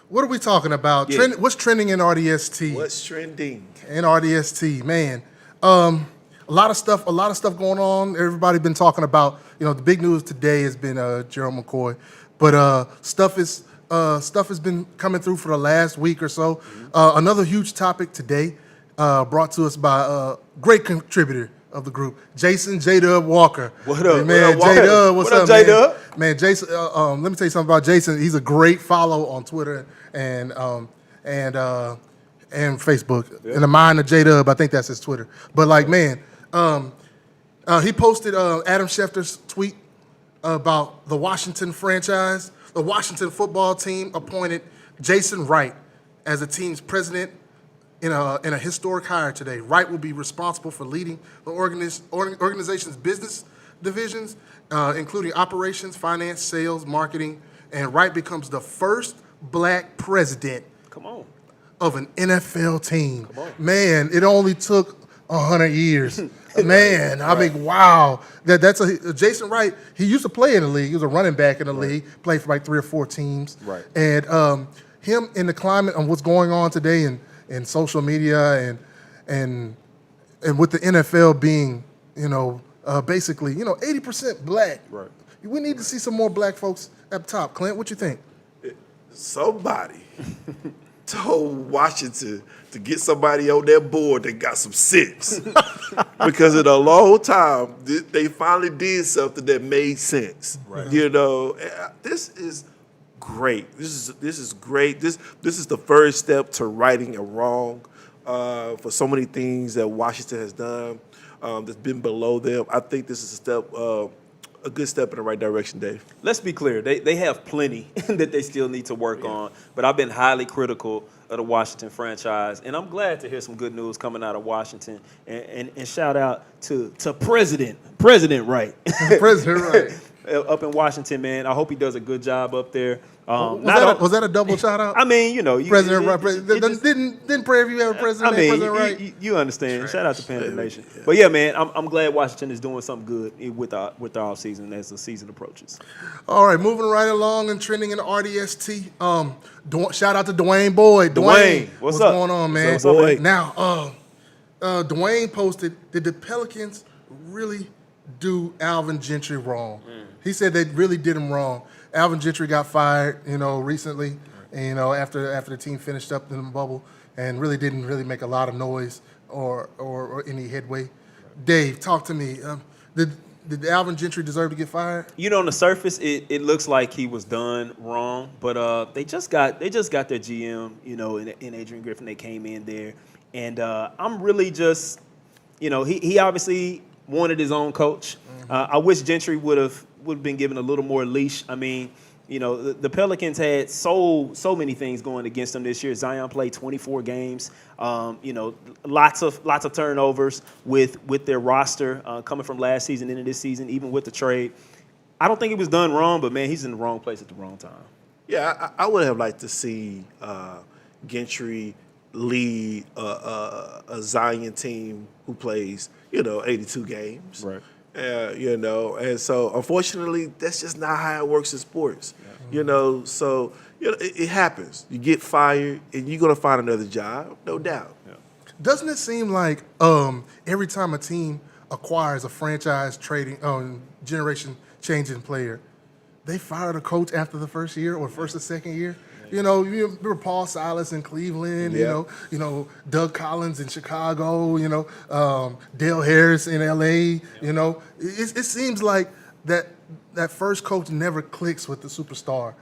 What are we talking about?
Yeah.
What's trending in RDST?
What's trending?
In RDST, man. A lot of stuff going on. Everybody been talking about, the big news today has been Gerald McCoy. But stuff has been coming through for the last week or so. Another huge topic today brought to us by a great contributor of the group, Jason J-Dub Walker.
What up,
Hey, man?
what up,
J-Dub, what's
what up,
up, man?
J-Dub?
Man, Jason, let me tell you something about Jason. He's a great follow on Twitter and Facebook. In the mind of J-Dub, I think that's his Twitter. But he posted Adam Schefter's tweet about the Washington franchise. The Washington football team appointed Jason Wright as the team's president in a historic hire today. Wright will be responsible for leading the organization's business divisions, including operations, finance, sales, marketing, and Wright becomes the first black president of an NFL team. Man, it only took 100 years. Man, I mean, wow. That's Jason Wright. He used to play in the league. He was a running back in the league, played for like 3 or 4 teams.
Right.
And him in the climate of what's going on today in social media and with the NFL being, basically, 80% black.
Right.
We need to see some more black folks up top. Clint, what you think?
Somebody told Washington to get somebody on their board that got some sense. Because in a long time, they finally did something that made sense.
Right.
This is great. This is great. This is the first step to righting a wrong for so many things that Washington has done that's been below them. I think this is a good step in the right direction, Dave.
Let's be clear. They have plenty that they still need to work on, but I've been highly critical of the Washington franchise, and I'm glad to hear some good news coming out of Washington. And shout out to President Wright.
President Wright.
Up in Washington, man. I hope he does a good job up there.
Was that a double shout out?
I mean,
President Wright. Didn't Prairie View have a president named President Wright?
You understand. Shout out to Panther Nation. But yeah, man, I'm glad Washington is doing something good with the off season as the season approaches.
All right, moving right along and trending in the RDST. Shout out to Dwayne Boyd.
Dwayne, what's up?
Going on, man?
What's up, man?
Now, Dwayne posted, did the Pelicans really do Alvin Gentry wrong? He said they really did him wrong. Alvin Gentry got fired, recently, and, after the team finished up in the bubble, and really didn't make a lot of noise or any headway. Dave, talk to me. Did Alvin Gentry deserve to get fired?
On the surface, it looks like he was done wrong, but they just got their GM, in Adrian Griffin. They came in there, and I'm really just, he obviously wanted his own coach. I wish Gentry would have been given a little more leash. I mean, the Pelicans had so many things going against them this year. Zion played 24 games. Lots of turnovers with their roster coming from last season into this season, even with the trade. I don't think it was done wrong, but man, he's in the wrong place at the wrong time.
Yeah, I would have liked to see Gentry lead a Zion team who plays, 82 games.
Right.
And so unfortunately, that's just not how it works in sports. Yeah. So it happens. You get fired, and you're gonna find another job, no doubt.
Yeah.
Doesn't it seem like every time a team acquires a franchise trading generation changing player, they fire the coach after the first year or first or second year? You remember Paul Silas in Cleveland, Doug Collins in Chicago, Dale Harris in LA, It seems like that first coach never clicks with the superstar.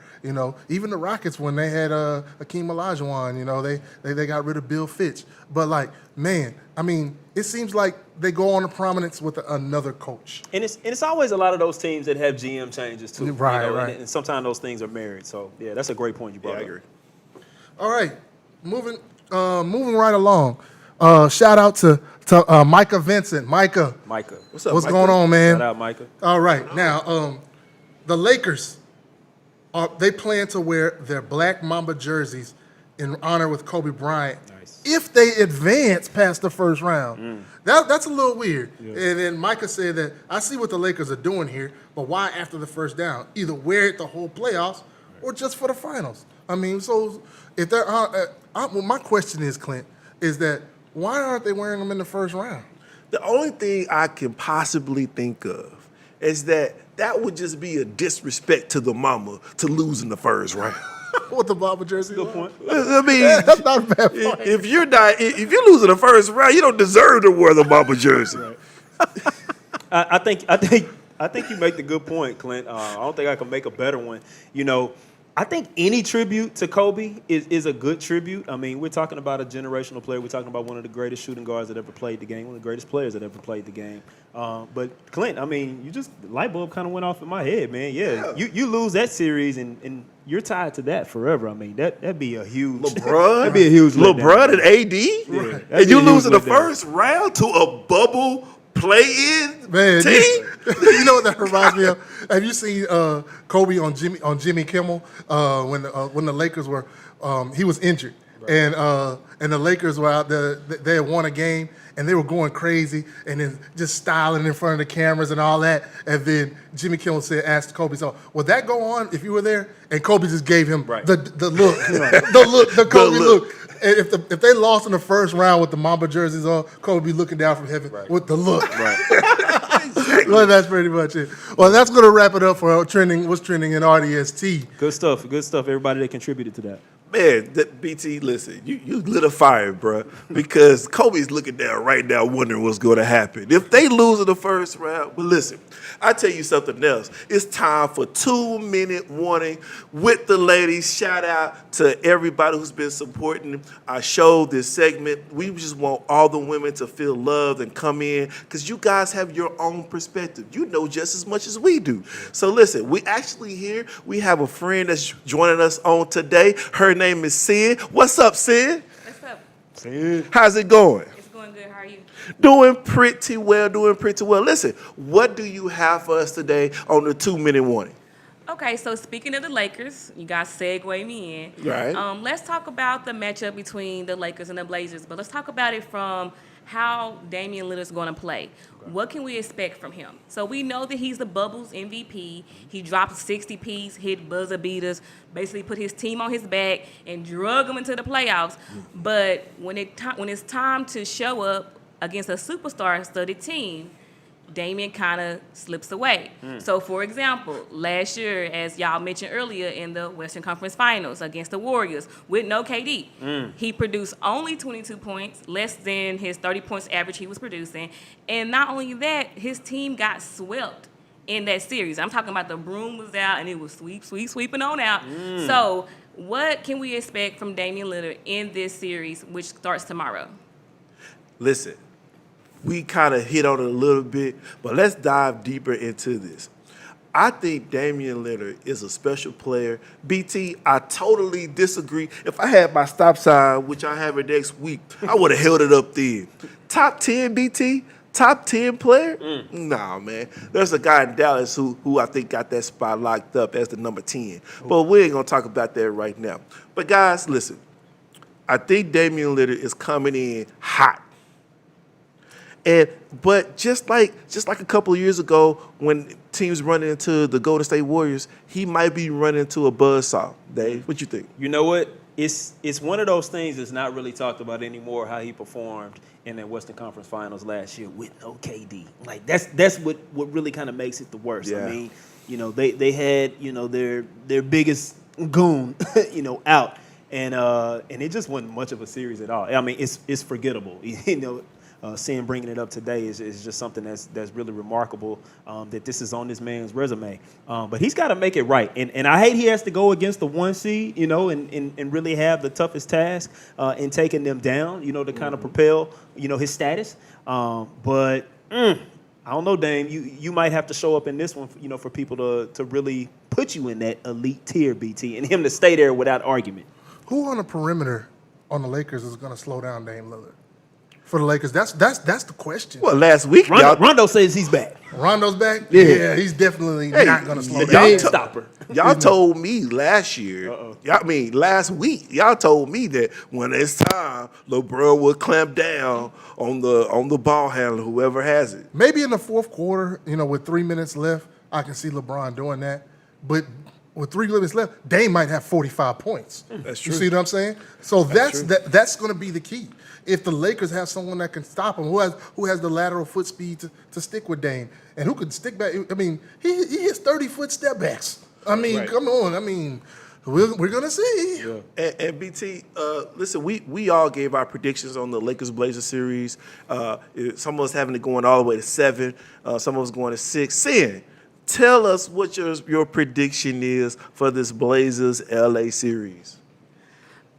Even the Rockets, when they had Hakeem Olajuwon, they got rid of Bill Fitch. But it seems like they go on to prominence with another coach.
And it's always a lot of those teams that have GM changes too.
Right, right.
And sometimes those things are married. So yeah, that's a great point you brought up.
I agree.
All right, moving Moving right along. Shout out to Micah Vincent. Micah,
Micah.
What's up,
what's
Micah?
going on, man?
Shout out, Micah.
All right, now the Lakers they plan to wear their black Mamba jerseys in honor with Kobe Bryant.
Nice.
If they advance past the first round, that's a little weird. And then Micah said that I see what the Lakers are doing here, but why after the first down? Either wear it the whole playoffs or just for the finals. I mean, so if there are, well, my question is, Clint, is that why aren't they wearing them in the first round?
The only thing I can possibly think of is that would just be a disrespect to the mama to lose in the first round.
With the Mamba jersey?
Good point.
I mean,
That's not a bad point.
if you're losing in the first round, you don't deserve to wear the mama jersey.
I think you make the good point, Clint. I don't think I can make a better one. You know, I think any tribute to Kobe is a good tribute. I mean, we're talking about a generational player. We're talking about one of the greatest shooting guards that ever played the game, one of the greatest players that ever played the game. But Clint, I mean, the light bulb kind of went off in my head, man. Yeah. You lose that series and you're tied to that forever. I mean, that'd be a huge
LeBron,
that'd be a huge
LeBron and AD,
Right.
and you lose in the
letdown.
first round to a bubble play-in
Man,
team.
you know what that reminds me of? Have you seen Kobe on Jimmy Kimmel when the Lakers were he was injured and the Lakers were out there, they had won a game and they were going crazy and then just styling in front of the cameras and all that, and then Jimmy Kimmel asked Kobe, so would that go on if you were there? And Kobe just gave him
Right.
the look, the Kobe look. And if they lost in the first round with the Mamba jerseys on, Kobe be looking down from heaven with the look.
Right.
Well, that's pretty much it. Well, that's going to wrap it up for what's trending in RDST.
Good stuff. Good stuff. Everybody that contributed to that.
Man, BT, listen, you lit a fire, bro, because Kobe's looking down right now wondering what's going to happen. If they lose in the first round, but listen, I tell you something else. It's time for 2-minute warning with the ladies. Shout out to everybody who's been supporting our show, this segment. We just want all the women to feel loved and come in because you guys have your own perspective. You know just as much as we do. So listen, we actually here, we have a friend that's joining us on today. Her name is Sid. What's up, Sid?
What's up?
How's it going?
It's going good. How are you?
Doing pretty well, Listen, what do you have for us today on the 2-minute warning?
Okay, so speaking of the Lakers, you guys segue me in.
Right.
Let's talk about the matchup between the Lakers and the Blazers, but let's talk about it from how Damian Lillard's going to play. What can we expect from him? So we know that he's the Bubbles MVP. He dropped 60 piece, hit buzzer beaters, basically put his team on his back and drug them into the playoffs. But when it's time to show up against a superstar-studded team, Damian kind of slips away. So, for example, last year, as y'all mentioned earlier, in the Western Conference Finals against the Warriors, with no KD, he produced only 22 points, less than his 30 points average he was producing. And not only that, his team got swept in that series. I'm talking about the broom was out, and it was sweeping on out. So, what can we expect from Damian Lillard in this series, which starts tomorrow?
Listen, we kind of hit on it a little bit, but let's dive deeper into this. I think Damian Lillard is a special player. BT, I totally disagree. If I had my stop sign, which I have it next week, I would have held it up there. Top 10, BT? Top 10 player? Nah, man. There's a guy in Dallas who I think got that spot locked up as the number 10. But we ain't going to talk about that right now. But, guys, listen. I think Damian Lillard is coming in hot. But just like a couple of years ago when teams running into the Golden State Warriors, he might be running into a buzzsaw. Dave, what you think?
You know what? It's one of those things that's not really talked about anymore, how he performed in the Western Conference Finals last year with no KD. Like that's what really kind of makes it the worst.
Yeah.
I mean, you know, they had, you know, their biggest goon, you know, out. And it just wasn't much of a series at all. I mean, it's forgettable. You know, seeing bringing it up today is just something that's really remarkable, that this is on this man's resume. But he's got to make it right. And I hate he has to go against the 1 seed, you know, and really have the toughest task in taking them down, you know, to kind of propel, you know, his status. But I don't know, Dame. You might have to show up in this one, you know, for people to really put you in that elite tier, BT, and him to stay there without argument.
Who on the perimeter on the Lakers is going to slow down Dame Lillard? For the Lakers, that's the question.
Well, last week,
Rondo says he's back.
Rondo's back?
Yeah.
He's definitely not going to slow
y'all
down.
Game
to-
stopper.
Y'all told me last year. Last week, y'all told me that when it's time, LeBron will clamp down on the ball handler, whoever has it.
Maybe in the fourth quarter, with 3 minutes left, I can see LeBron doing that. But with 3 minutes left, Dame might have 45 points.
That's true.
You see what I'm saying? So that's going to be the key. If the Lakers have someone that can stop him, who has the lateral foot speed to stick with Dame, and who can stick back. I mean, he hits 30-foot step backs. I mean,
Right.
come on. I mean, we're going to see.
Yeah.
And BT, listen, we all gave our predictions on the Lakers-Blazers series. Some of us having it going all the way to 7. Some of us going to 6. Sin, tell us what your prediction is for this Blazers-LA series.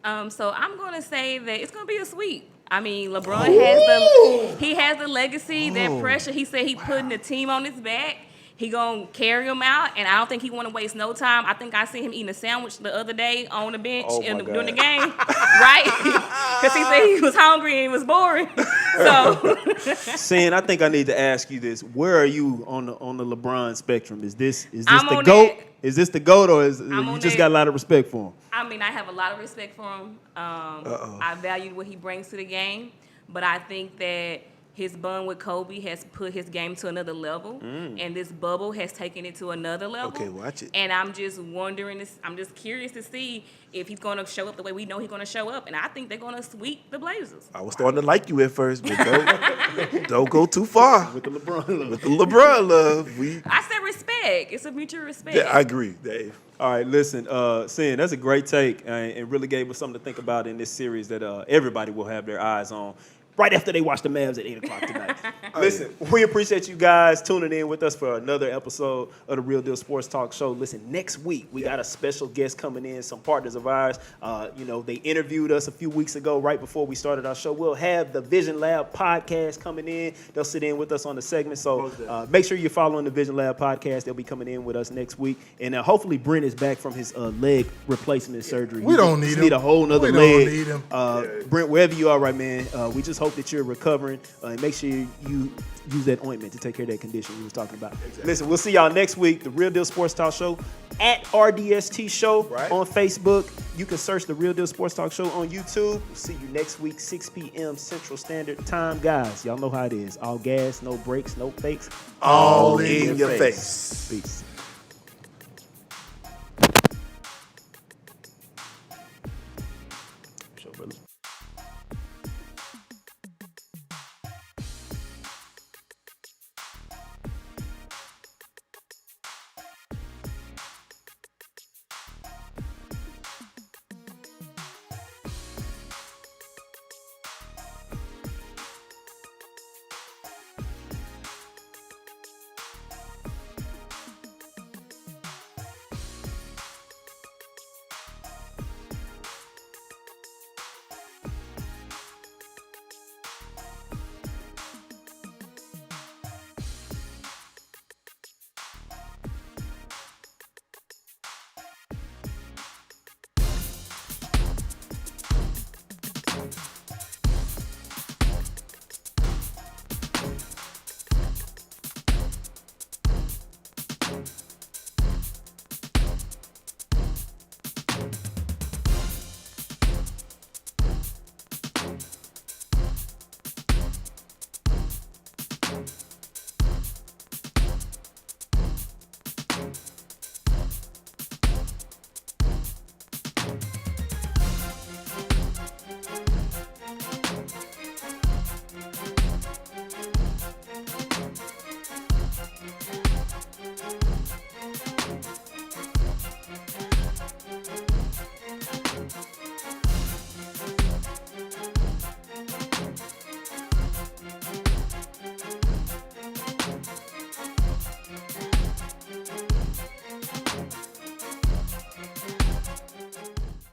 So I'm going to say that it's going to be a sweep. I mean, LeBron has the legacy, that pressure. He said he putting the team on his back. He gonna carry him out, and I don't think he want to waste no time. I think I seen him eating a sandwich the other day on the bench during the game, right? Because he said he was hungry and it was boring. So,
Sin, I think I need to ask you this: where are you on the LeBron spectrum? Is this
I'm
the
on
GOAT?
that.
Is this the GOAT, or is you
on
just
that.
got a lot of respect for him?
I mean, I have a lot of respect for him. I value what he brings to the game, but I think that his bond with Kobe has put his game to another level, and this bubble has taken it to another level.
Okay, watch it.
And I'm just wondering, I'm just curious to see if he's going to show up the way we know he's going to show up, and I think they're going to sweep the Blazers.
I was starting to like you at first, but don't go too far
With the LeBron love.
with the LeBron love.
I said respect. It's a mutual respect.
I agree, Dave.
All right, listen, Sin, that's a great take, and really gave us something to think about in this series that everybody will have their eyes on right after they watch the Mavs at 8 o'clock tonight. Listen, we appreciate you guys tuning in with us for another episode of the Real Deal Sports Talk Show. Listen, next week we got a special guest coming in, some partners of ours. They interviewed us a few weeks ago right before we started our show. We'll have the Vision Lab podcast coming in. They'll sit in with us on the segment. So make sure you're following the Vision Lab podcast. They'll be coming in with us next week. And hopefully Brent is back from his leg replacement surgery.
We don't need
He
him.
need a whole nother
We
leg.
don't need him.
Brent, wherever you are right, man, we just hope that you're recovering, and make sure you use that ointment to take care of that condition we was talking about. Exactly. Listen, we'll see y'all next week. The Real Deal Sports Talk Show at RDST Show on Facebook. You can search the Real Deal Sports Talk Show on YouTube. We'll see you next week, 6 p.m. Central Standard Time. Guys, y'all know how it is. All gas, no brakes, no fakes.
All in your face.
Peace.